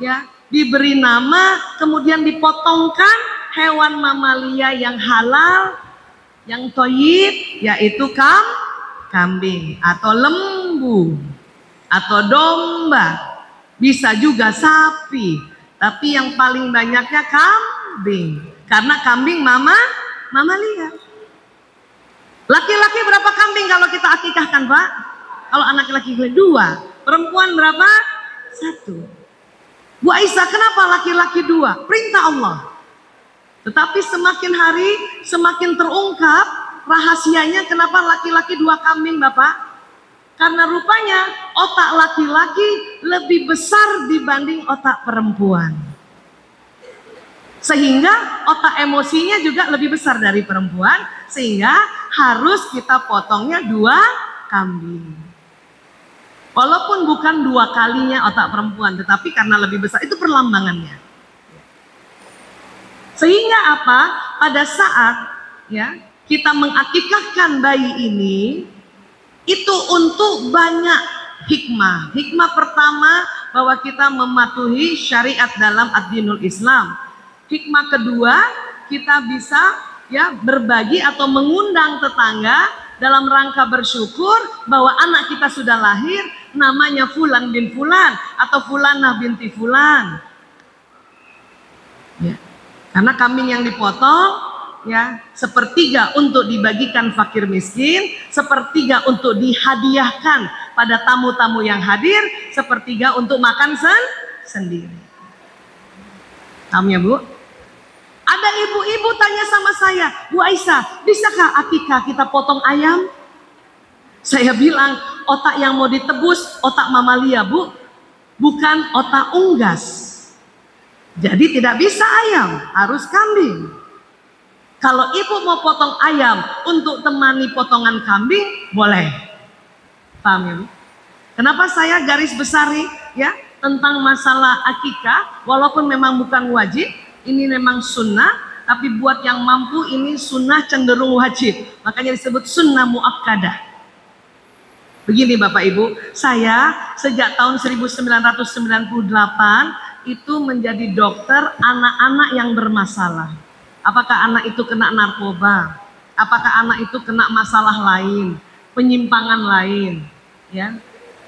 ya diberi nama, kemudian dipotongkan hewan mamalia yang halal, yang thayyib, yaitu kambing atau lembu atau domba, bisa juga sapi, tapi yang paling banyaknya kambing, karena kambing mamalia. Laki-laki berapa kambing kalau kita akikahkan, Pak? Kalau anak laki-laki 2, perempuan berapa? 1. Bu Aisyah, kenapa laki-laki 2? Perintah Allah. Tetapi semakin hari semakin terungkap rahasianya kenapa laki-laki 2 kambing, Bapak. Karena rupanya otak laki-laki lebih besar dibanding otak perempuan. Sehingga otak emosinya juga lebih besar dari perempuan, sehingga harus kita potongnya 2 kambing. Walaupun bukan 2 kalinya otak perempuan, tetapi karena lebih besar, itu perlambangannya. Sehingga apa? Pada saat ya kita mengakikahkan bayi ini, itu untuk banyak hikmah. Hikmah pertama, bahwa kita mematuhi syariat dalam ad-dinul Islam. Hikmah kedua, kita bisa ya berbagi atau mengundang tetangga dalam rangka bersyukur bahwa anak kita sudah lahir, namanya Fulan bin Fulan atau Fulanah binti Fulan. Ya. Karena kambing yang dipotong ya 1/3 untuk dibagikan fakir miskin, 1/3 untuk dihadiahkan pada tamu-tamu yang hadir, 1/3 untuk makan sendiri. Paham ya, Bu? Ada ibu-ibu tanya sama saya, Bu Aisyah, bisakah akikah kita potong ayam? Saya bilang, otak yang mau ditebus otak mamalia, Bu, bukan otak unggas. Jadi tidak bisa ayam, harus kambing. Kalau ibu mau potong ayam untuk temani potongan kambing, boleh. Paham ya, Bu? Kenapa saya garis besari ya tentang masalah akikah, walaupun memang bukan wajib, ini memang sunnah, tapi buat yang mampu ini sunnah cenderung wajib. Makanya disebut sunnah muakkadah. Begini Bapak Ibu, saya sejak tahun 1998 itu menjadi dokter anak-anak yang bermasalah. Apakah anak itu kena narkoba? Apakah anak itu kena masalah lain, penyimpangan lain? Ya,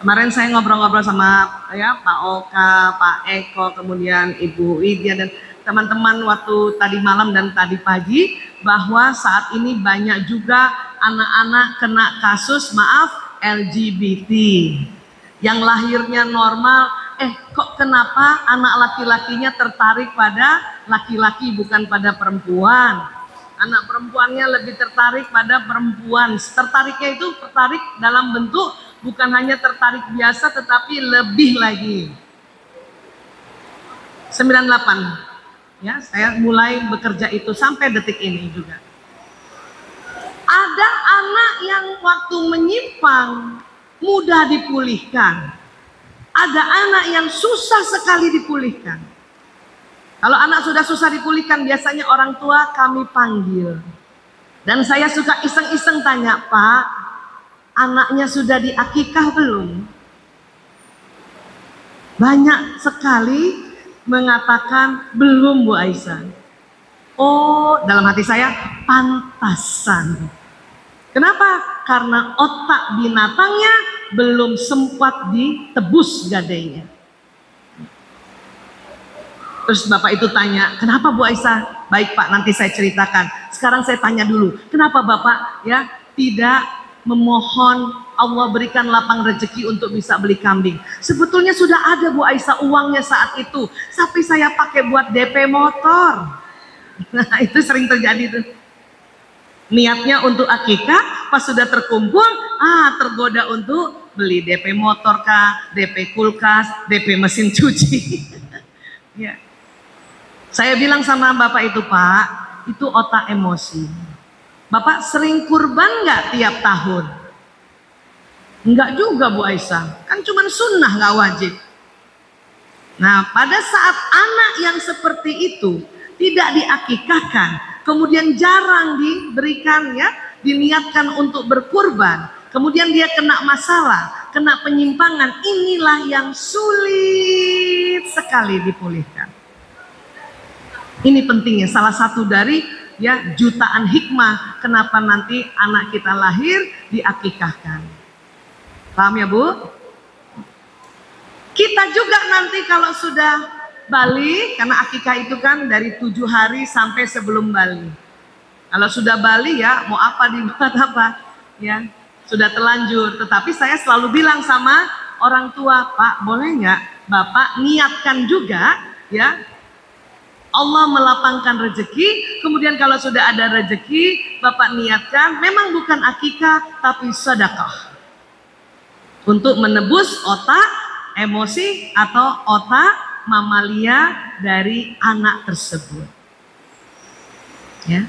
kemarin saya ngobrol-ngobrol sama ya Pak Oka, Pak Eko, kemudian Ibu Widya dan teman-teman waktu tadi malam dan tadi pagi, bahwa saat ini banyak juga anak-anak kena kasus LGBT yang lahirnya normal, kok kenapa anak laki-lakinya tertarik pada laki-laki bukan pada perempuan, anak perempuannya lebih tertarik pada perempuan. Tertariknya itu tertarik dalam bentuk bukan hanya tertarik biasa, tetapi lebih lagi. 98 ya, saya mulai bekerja itu sampai detik ini juga. Ada anak yang waktu menyimpang mudah dipulihkan. Ada anak yang susah sekali dipulihkan. Kalau anak sudah susah dipulihkan, biasanya orang tua kami panggil. Dan saya suka iseng-iseng tanya, Pak, anaknya sudah diakikah belum? Banyak sekali mengatakan belum, Bu Aisyah. Oh, dalam hati saya pantasan. Kenapa? Karena otak binatangnya belum sempat ditebus gadainya. Terus Bapak itu tanya, kenapa Bu Aisyah? Baik Pak, nanti saya ceritakan. Sekarang saya tanya dulu, kenapa Bapak ya tidak memohon Allah berikan lapang rezeki untuk bisa beli kambing? Sebetulnya sudah ada Bu Aisyah uangnya saat itu, tapi saya pakai buat DP motor. Nah itu sering terjadi tuh. Niatnya untuk akikah, pas sudah terkumpul, tergoda untuk beli DP motor kah, DP kulkas, DP mesin cuci. Ya. Saya bilang sama Bapak itu, Pak, itu otak emosi. Bapak sering kurban nggak tiap tahun? Enggak juga Bu Aisyah, kan cuma sunnah nggak wajib. Nah pada saat anak yang seperti itu tidak diakikahkan, kemudian jarang diberikan ya, diniatkan untuk berkurban, kemudian dia kena masalah, kena penyimpangan, inilah yang sulit. sedikit sekali dipulihkan. Ini pentingnya, salah satu dari ya jutaan hikmah kenapa nanti anak kita lahir diakikahkan. Paham ya Bu? Kita juga nanti kalau sudah balik, karena akikah itu kan dari 7 hari sampai sebelum balik. Kalau sudah balik ya mau apa dibuat apa ya sudah terlanjur. Tetapi saya selalu bilang sama orang tua, Pak boleh nggak Bapak niatkan juga ya Allah melapangkan rezeki, kemudian kalau sudah ada rezeki, Bapak niatkan, memang bukan akikah, tapi sedekah. Untuk menebus otak, emosi, atau otak mamalia dari anak tersebut. Ya.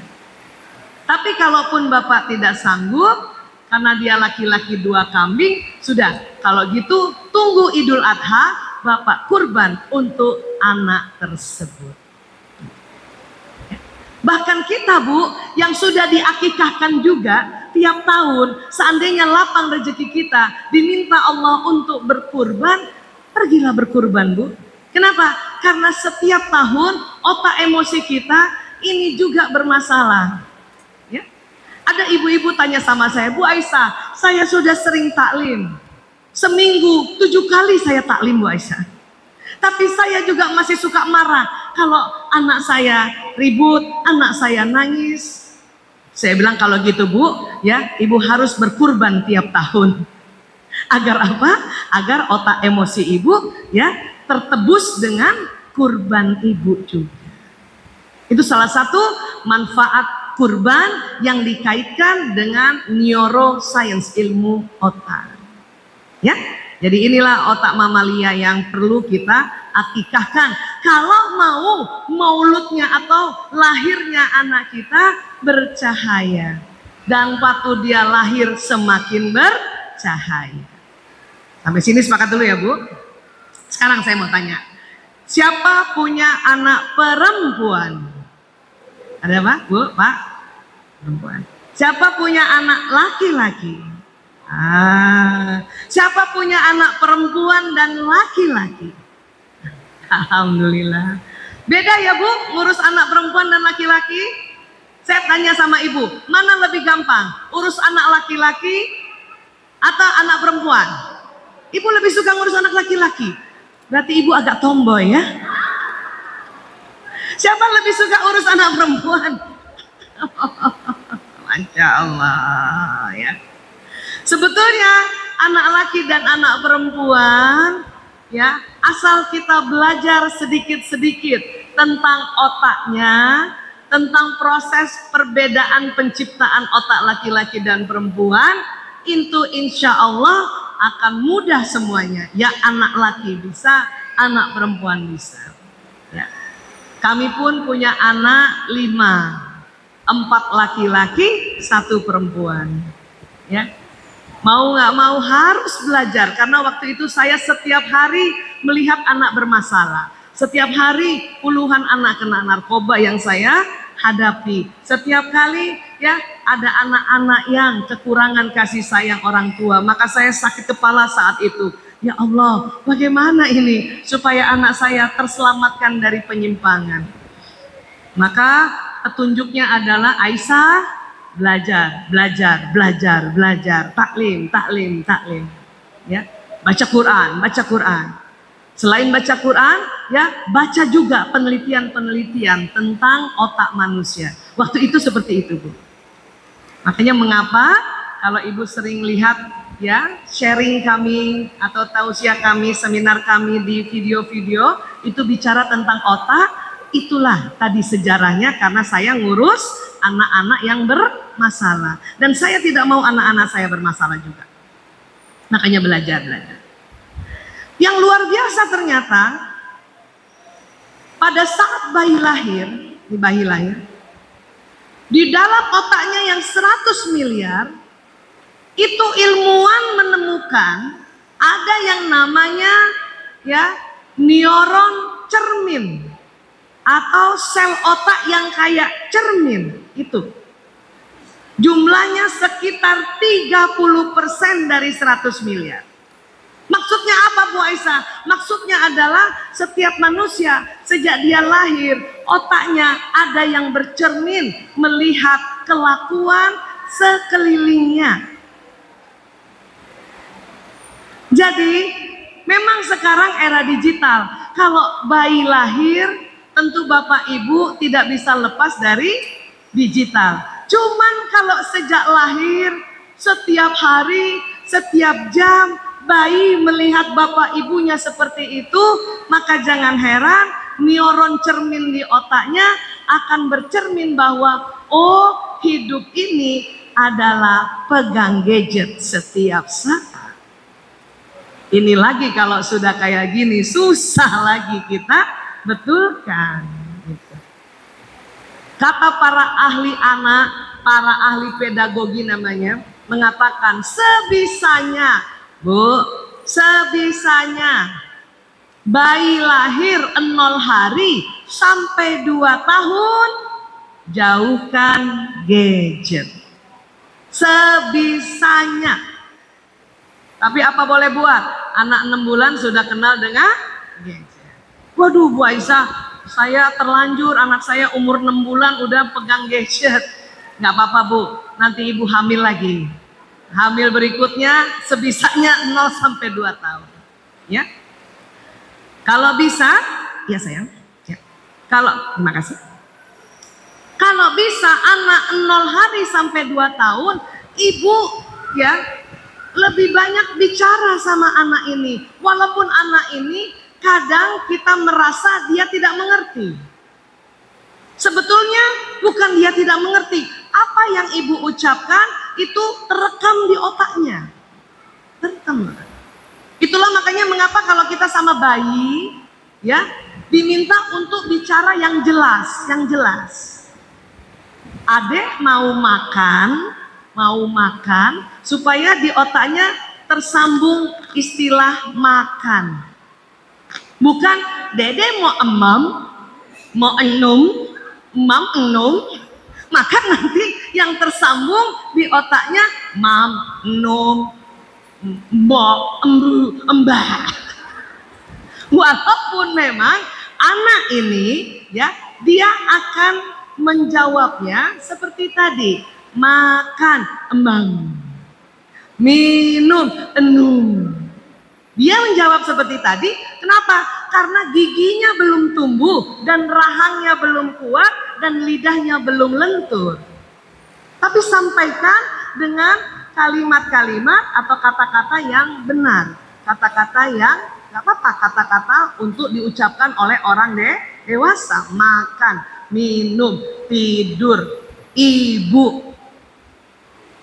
Tapi kalaupun Bapak tidak sanggup, karena dia laki-laki 2 kambing, sudah. Kalau gitu, tunggu Idul Adha, Bapak kurban untuk anak tersebut. Bahkan kita Bu, yang sudah diakikahkan juga tiap tahun, seandainya lapang rezeki kita, diminta Allah untuk berkurban, pergilah berkurban Bu. Kenapa? Karena setiap tahun otak emosi kita ini juga bermasalah. Ya? Ada ibu-ibu tanya sama saya, Bu Aisyah, saya sudah sering taklim. Seminggu 7 kali saya taklim Bu Aisyah. Tapi saya juga masih suka marah kalau anak saya ribut, anak saya nangis. Saya bilang kalau gitu Bu, ya Ibu harus berkurban tiap tahun. Agar apa? Agar otak emosi Ibu ya tertebus dengan kurban Ibu juga. Itu salah satu manfaat kurban yang dikaitkan dengan neuroscience, ilmu otak. Ya. Jadi inilah otak mamalia yang perlu kita akikahkan. Kalau mau mauludnya atau lahirnya anak kita bercahaya. Dan waktu dia lahir semakin bercahaya. Sampai sini sepakat dulu ya Bu. Sekarang saya mau tanya. Siapa punya anak perempuan? Ada Pak? Bu? Pak? Perempuan. Siapa punya anak laki-laki? Siapa punya anak perempuan dan laki-laki? Alhamdulillah. Beda ya Bu, ngurus anak perempuan dan laki-laki? Saya tanya sama ibu, mana lebih gampang? Urus anak laki-laki atau anak perempuan? Ibu lebih suka ngurus anak laki-laki. Berarti ibu agak tomboy ya. Siapa lebih suka urus anak perempuan? Masya Allah ya. Sebetulnya anak laki dan anak perempuan ya, asal kita belajar sedikit-sedikit tentang otaknya, tentang proses perbedaan penciptaan otak laki-laki dan perempuan, itu insya Allah akan mudah semuanya. Ya anak laki bisa, anak perempuan bisa. Ya. Kami pun punya anak 5, 4 laki-laki, 1 perempuan. Ya. Mau nggak mau harus belajar karena waktu itu saya setiap hari melihat anak bermasalah. Setiap hari puluhan anak kena narkoba yang saya hadapi. Setiap kali ya ada anak-anak yang kekurangan kasih sayang orang tua. Maka saya sakit kepala saat itu. Ya Allah, bagaimana ini supaya anak saya terselamatkan dari penyimpangan. Maka petunjuknya adalah Aisyah, belajar, taklim. Ya, baca Quran. Selain baca Quran, ya baca juga penelitian tentang otak manusia. Waktu itu seperti itu, Bu. Makanya mengapa kalau Ibu sering lihat ya sharing kami atau tausiah kami, seminar kami di video-video itu bicara tentang otak, itulah tadi sejarahnya karena saya ngurus anak-anak yang bermasalah dan saya tidak mau anak-anak saya bermasalah juga. Makanya belajar. Yang luar biasa ternyata pada saat bayi lahir, di dalam otaknya yang 100 miliar itu ilmuwan menemukan ada yang namanya ya neuron cermin atau sel otak yang kayak cermin itu. Jumlahnya sekitar 30% dari 100 miliar. Maksudnya apa? apa Bu Aisyah? Maksudnya adalah setiap manusia sejak dia lahir, otaknya ada yang bercermin melihat kelakuan sekelilingnya. Jadi memang sekarang era digital. Kalau bayi lahir, tentu Bapak Ibu tidak bisa lepas dari digital. Cuman kalau sejak lahir, setiap hari, setiap jam, bayi melihat Bapak Ibunya seperti itu, maka jangan heran neuron cermin di otaknya akan bercermin bahwa oh, hidup ini adalah pegang gadget setiap saat. Ini lagi kalau sudah kayak gini susah lagi kita betulkan. Gitu. Kata para ahli anak, para ahli pedagogi namanya, mengatakan sebisanya, Bu, sebisanya bayi lahir 0 hari sampai 2 tahun jauhkan gadget. Sebisanya. Tapi apa boleh buat? Anak 6 bulan sudah kenal dengan gadget. Waduh Bu Aisyah, saya terlanjur, anak saya umur 6 bulan udah pegang gadget. Nggak apa-apa Bu, nanti Ibu hamil lagi. Hamil berikutnya sebisanya 0 sampai 2 tahun. Ya. Kalau bisa, ya sayang. Ya. Terima kasih. Kalau bisa anak 0 hari sampai 2 tahun, Ibu ya lebih banyak bicara sama anak ini. Walaupun anak ini kadang kita merasa dia tidak mengerti. Sebetulnya bukan dia tidak mengerti. Apa yang Ibu ucapkan itu terekam di otaknya. Terekam. Itulah makanya mengapa kalau kita sama bayi ya diminta untuk bicara yang jelas, yang jelas. Adek mau makan supaya di otaknya tersambung istilah makan. Bukan dede mau emam, mau enum, emam enum, maka nanti yang tersambung di otaknya mam, enum, mbok, embu, embah. Walaupun memang anak ini ya dia akan menjawabnya seperti tadi. Makan, emang. Minum, enum. Dia menjawab seperti tadi. Kenapa? Karena giginya belum tumbuh dan rahangnya belum kuat dan lidahnya belum lentur. Tapi sampaikan dengan kalimat-kalimat atau kata-kata yang benar. Kata-kata yang nggak apa-apa, kata-kata untuk diucapkan oleh orang dewasa. Makan, minum, tidur, ibu.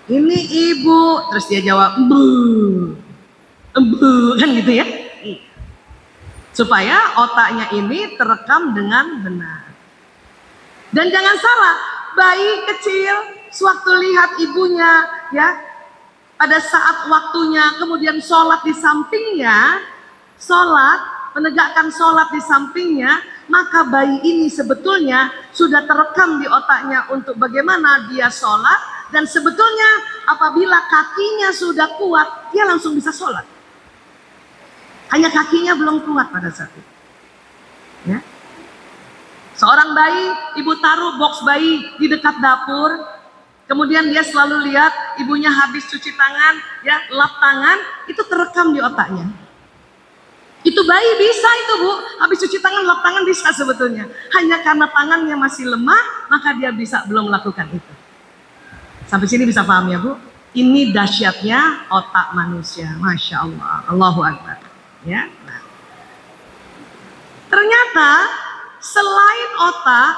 Ini ibu, terus dia jawab embu, kan gitu ya. Supaya otaknya ini terekam dengan benar. Dan jangan salah, bayi kecil sewaktu lihat ibunya ya pada saat waktunya kemudian sholat di sampingnya, menegakkan sholat di sampingnya, maka bayi ini sebetulnya sudah terekam di otaknya untuk bagaimana dia sholat. Dan sebetulnya apabila kakinya sudah kuat, dia langsung bisa sholat. Hanya kakinya belum kuat pada saat itu. Ya. Seorang bayi, ibu taruh box bayi di dekat dapur. Kemudian dia selalu lihat ibunya habis cuci tangan, ya lap tangan, itu terekam di otaknya. Itu bayi bisa itu Bu, habis cuci tangan, lap tangan bisa sebetulnya. Hanya karena tangannya masih lemah, maka dia bisa belum melakukan itu. Sampai sini bisa paham ya Bu? Ini dahsyatnya otak manusia, Masya Allah, Allahu Akbar. Ya. Nah. Ternyata selain otak,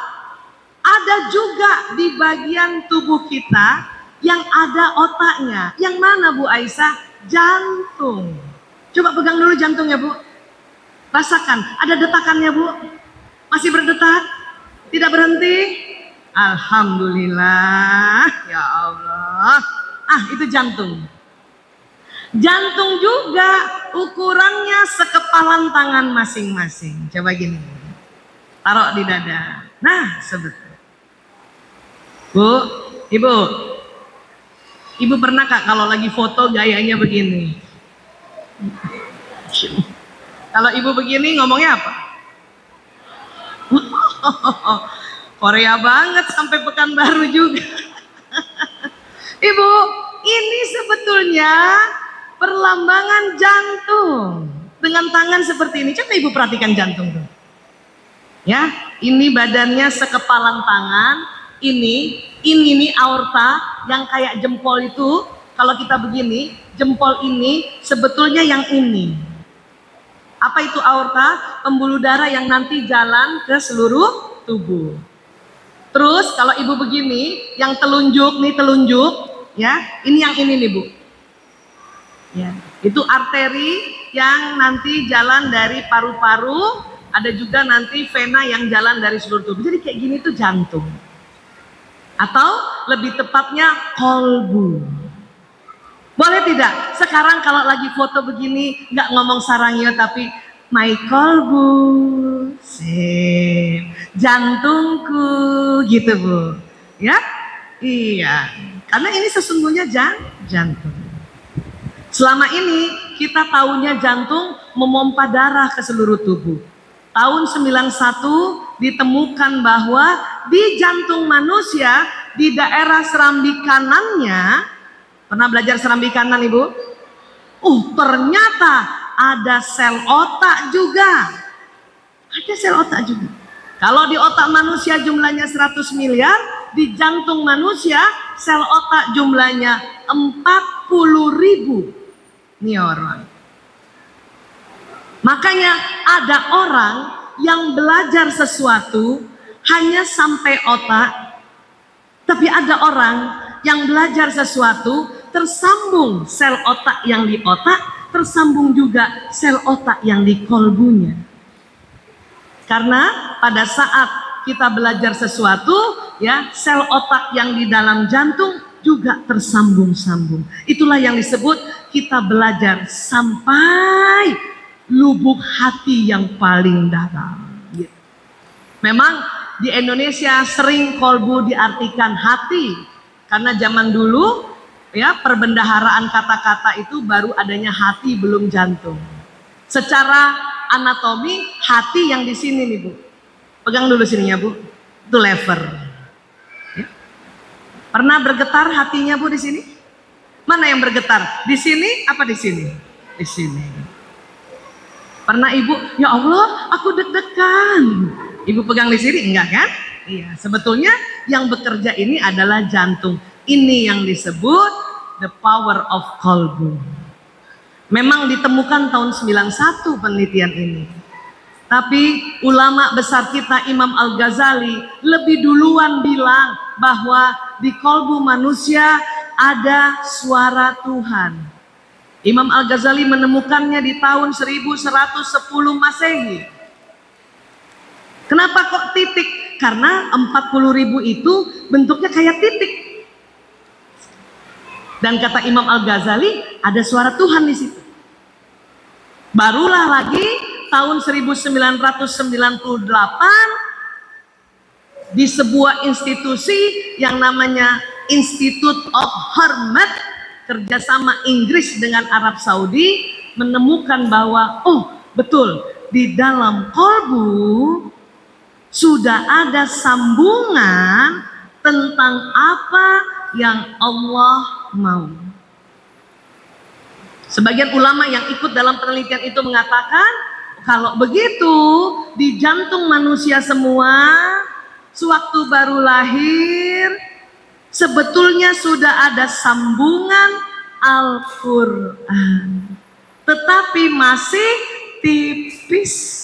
ada juga di bagian tubuh kita yang ada otaknya. Yang mana Bu Aisyah? Jantung. Coba pegang dulu jantungnya Bu. Rasakan, ada detakannya Bu? Masih berdetak? Tidak berhenti? Alhamdulillah, ya Allah. Itu jantung. Jantung juga ukurannya sekepalan tangan masing-masing. Coba gini, taruh di dada. Nah, sebetulnya. Bu, Ibu pernah Kak kalau lagi foto gayanya begini? Kalau ibu begini ngomongnya apa? Korea banget sampai Pekanbaru juga. Ibu, ini sebetulnya perlambangan jantung. Dengan tangan seperti ini, coba ibu perhatikan jantung tuh. Ya, ini badannya sekepalan tangan. Ini nih aorta yang kayak jempol itu. Kalau kita begini, jempol ini sebetulnya yang ini. Apa itu aorta? Pembuluh darah yang nanti jalan ke seluruh tubuh. Terus kalau ibu begini, yang telunjuk nih telunjuk, ya, ini yang ini nih bu. Ya, itu arteri yang nanti jalan dari paru-paru, ada juga nanti vena yang jalan dari seluruh tubuh. Jadi kayak gini tuh jantung. Atau lebih tepatnya kolbu. Boleh tidak? Sekarang kalau lagi foto begini, nggak ngomong sarangyo tapi my kolbu, sip, jantungku, gitu bu. Ya, iya. Karena ini sesungguhnya jantung. Selama ini kita taunya jantung memompa darah ke seluruh tubuh. Tahun 91 ditemukan bahwa di jantung manusia di daerah serambi kanannya, pernah belajar serambi kanan ibu? Ternyata ada sel otak juga. Ada sel otak juga. Kalau di otak manusia jumlahnya 100 miliar, di jantung manusia sel otak jumlahnya 40.000 neuron. Makanya ada orang yang belajar sesuatu hanya sampai otak, tapi ada orang yang belajar sesuatu tersambung sel otak yang di otak, tersambung juga sel otak yang di kolbunya. Karena pada saat kita belajar sesuatu, ya, sel otak yang di dalam jantung juga tersambung-sambung. Itulah yang disebut kita belajar sampai lubuk hati yang paling dalam. Memang di Indonesia sering kolbu diartikan hati, karena zaman dulu ya perbendaharaan kata-kata itu baru adanya hati belum jantung. Secara anatomi hati yang di sini nih bu, pegang dulu sininya bu, itu lever. Ya. Pernah bergetar hatinya bu di sini? Mana yang bergetar? Di sini apa di sini? Di sini. Pernah ibu, ya Allah, aku deg-degan. Ibu pegang di sini, enggak kan? Iya, sebetulnya yang bekerja ini adalah jantung. Ini yang disebut the power of kolbu. Memang ditemukan tahun 91 penelitian ini. Tapi ulama besar kita Imam Al-Ghazali lebih duluan bilang bahwa di kolbu manusia ada suara Tuhan. Imam Al-Ghazali menemukannya di tahun 1110 Masehi. Kenapa kok titik? Karena 40.000 itu bentuknya kayak titik. Dan kata Imam Al-Ghazali ada suara Tuhan di situ. Barulah lagi tahun 1998 di sebuah institusi yang namanya Institute of Hormat kerjasama Inggris dengan Arab Saudi menemukan bahwa betul di dalam kolbu sudah ada sambungan tentang apa yang Allah mau. Sebagian ulama yang ikut dalam penelitian itu mengatakan kalau begitu di jantung manusia semua sewaktu baru lahir sebetulnya sudah ada sambungan Al-Quran, tetapi masih tipis.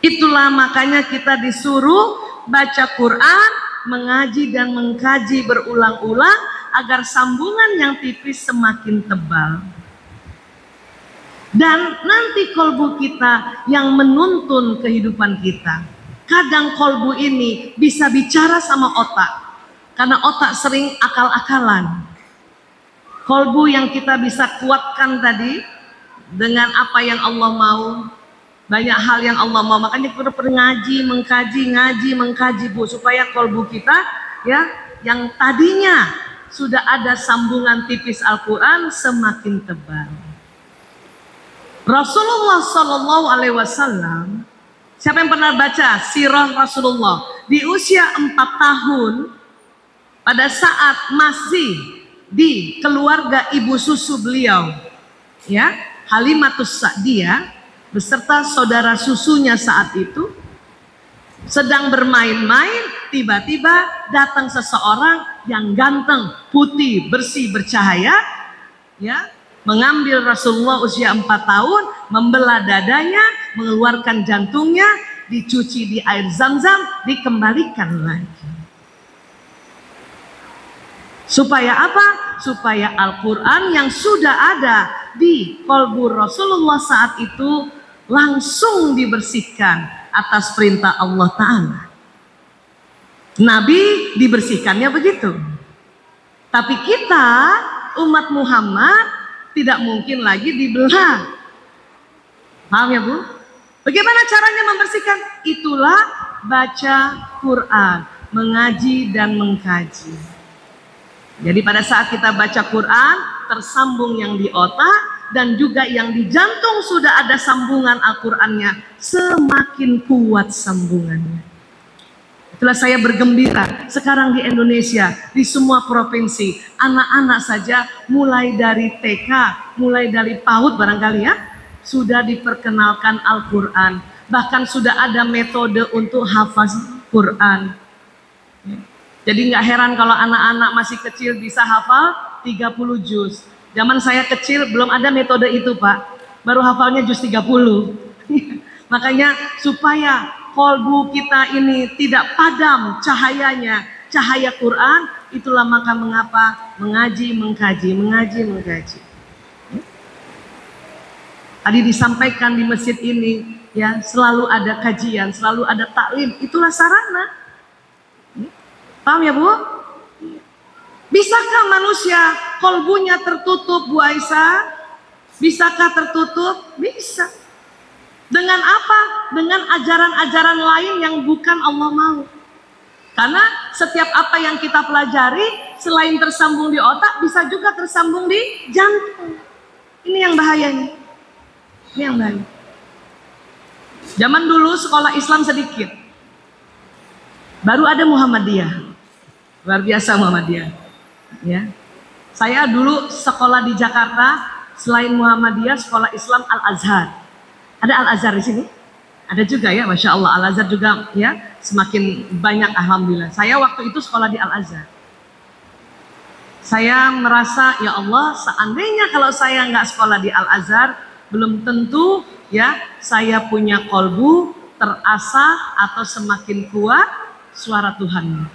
Itulah makanya kita disuruh baca Quran, mengaji dan mengkaji berulang-ulang agar sambungan yang tipis semakin tebal. Dan nanti kolbu kita yang menuntun kehidupan kita. Kadang kolbu ini bisa bicara sama otak, karena otak sering akal-akalan. Kolbu yang kita bisa kuatkan tadi dengan apa yang Allah mau, banyak hal yang Allah mau. Makanya kita perlu ngaji, mengkaji bu, supaya kolbu kita ya yang tadinya sudah ada sambungan tipis Al-Quran semakin tebal. Rasulullah Shallallahu Alaihi Wasallam, siapa yang pernah baca sirah Rasulullah di usia 4 tahun, pada saat masih di keluarga ibu susu beliau, ya, Halimatus Sa'diyah beserta saudara susunya saat itu sedang bermain-main, tiba-tiba datang seseorang yang ganteng, putih, bersih, bercahaya, ya, mengambil Rasulullah usia 4 tahun, membelah dadanya, mengeluarkan jantungnya, dicuci di air Zam-Zam, dikembalikan lagi. Supaya apa? Supaya Al-Quran yang sudah ada di kolbu Rasulullah saat itu langsung dibersihkan atas perintah Allah Ta'ala. Nabi dibersihkannya begitu. Tapi kita, umat Muhammad, tidak mungkin lagi dibelah. Paham ya Bu? Bagaimana caranya membersihkan? Itulah baca Quran, mengaji dan mengkaji. Jadi pada saat kita baca Quran, tersambung yang di otak dan juga yang di jantung sudah ada sambungan Al-Qurannya, semakin kuat sambungannya. Itulah saya bergembira sekarang di Indonesia, di semua provinsi, anak-anak saja mulai dari TK, mulai dari PAUD barangkali ya, sudah diperkenalkan Al-Quran. Bahkan sudah ada metode untuk hafaz Quran. Jadi nggak heran kalau anak-anak masih kecil bisa hafal 30 juz. Zaman saya kecil belum ada metode itu Pak, baru hafalnya juz 30. Makanya supaya kolbu kita ini tidak padam cahayanya, cahaya Quran, itulah maka mengapa mengaji, mengkaji, mengaji, mengkaji. Tadi disampaikan di masjid ini, ya, selalu ada kajian, selalu ada taklim, itulah sarana. Paham ya Bu? Bisakah manusia kolbunya tertutup Bu Aisyah? Bisakah tertutup? Bisa. Dengan apa? Dengan ajaran-ajaran lain yang bukan Allah mau. Karena setiap apa yang kita pelajari selain tersambung di otak, bisa juga tersambung di jantung. Ini yang bahayanya. Ini yang bahaya. Zaman dulu sekolah Islam sedikit. Baru ada Muhammadiyah. Luar biasa Muhammadiyah. Ya. Saya dulu sekolah di Jakarta, selain Muhammadiyah, sekolah Islam Al-Azhar. Ada Al-Azhar di sini? Ada juga ya, Masya Allah. Al-Azhar juga ya, semakin banyak Alhamdulillah. Saya waktu itu sekolah di Al-Azhar. Saya merasa, ya Allah, seandainya kalau saya nggak sekolah di Al-Azhar, belum tentu ya saya punya kolbu terasah atau semakin kuat suara Tuhan.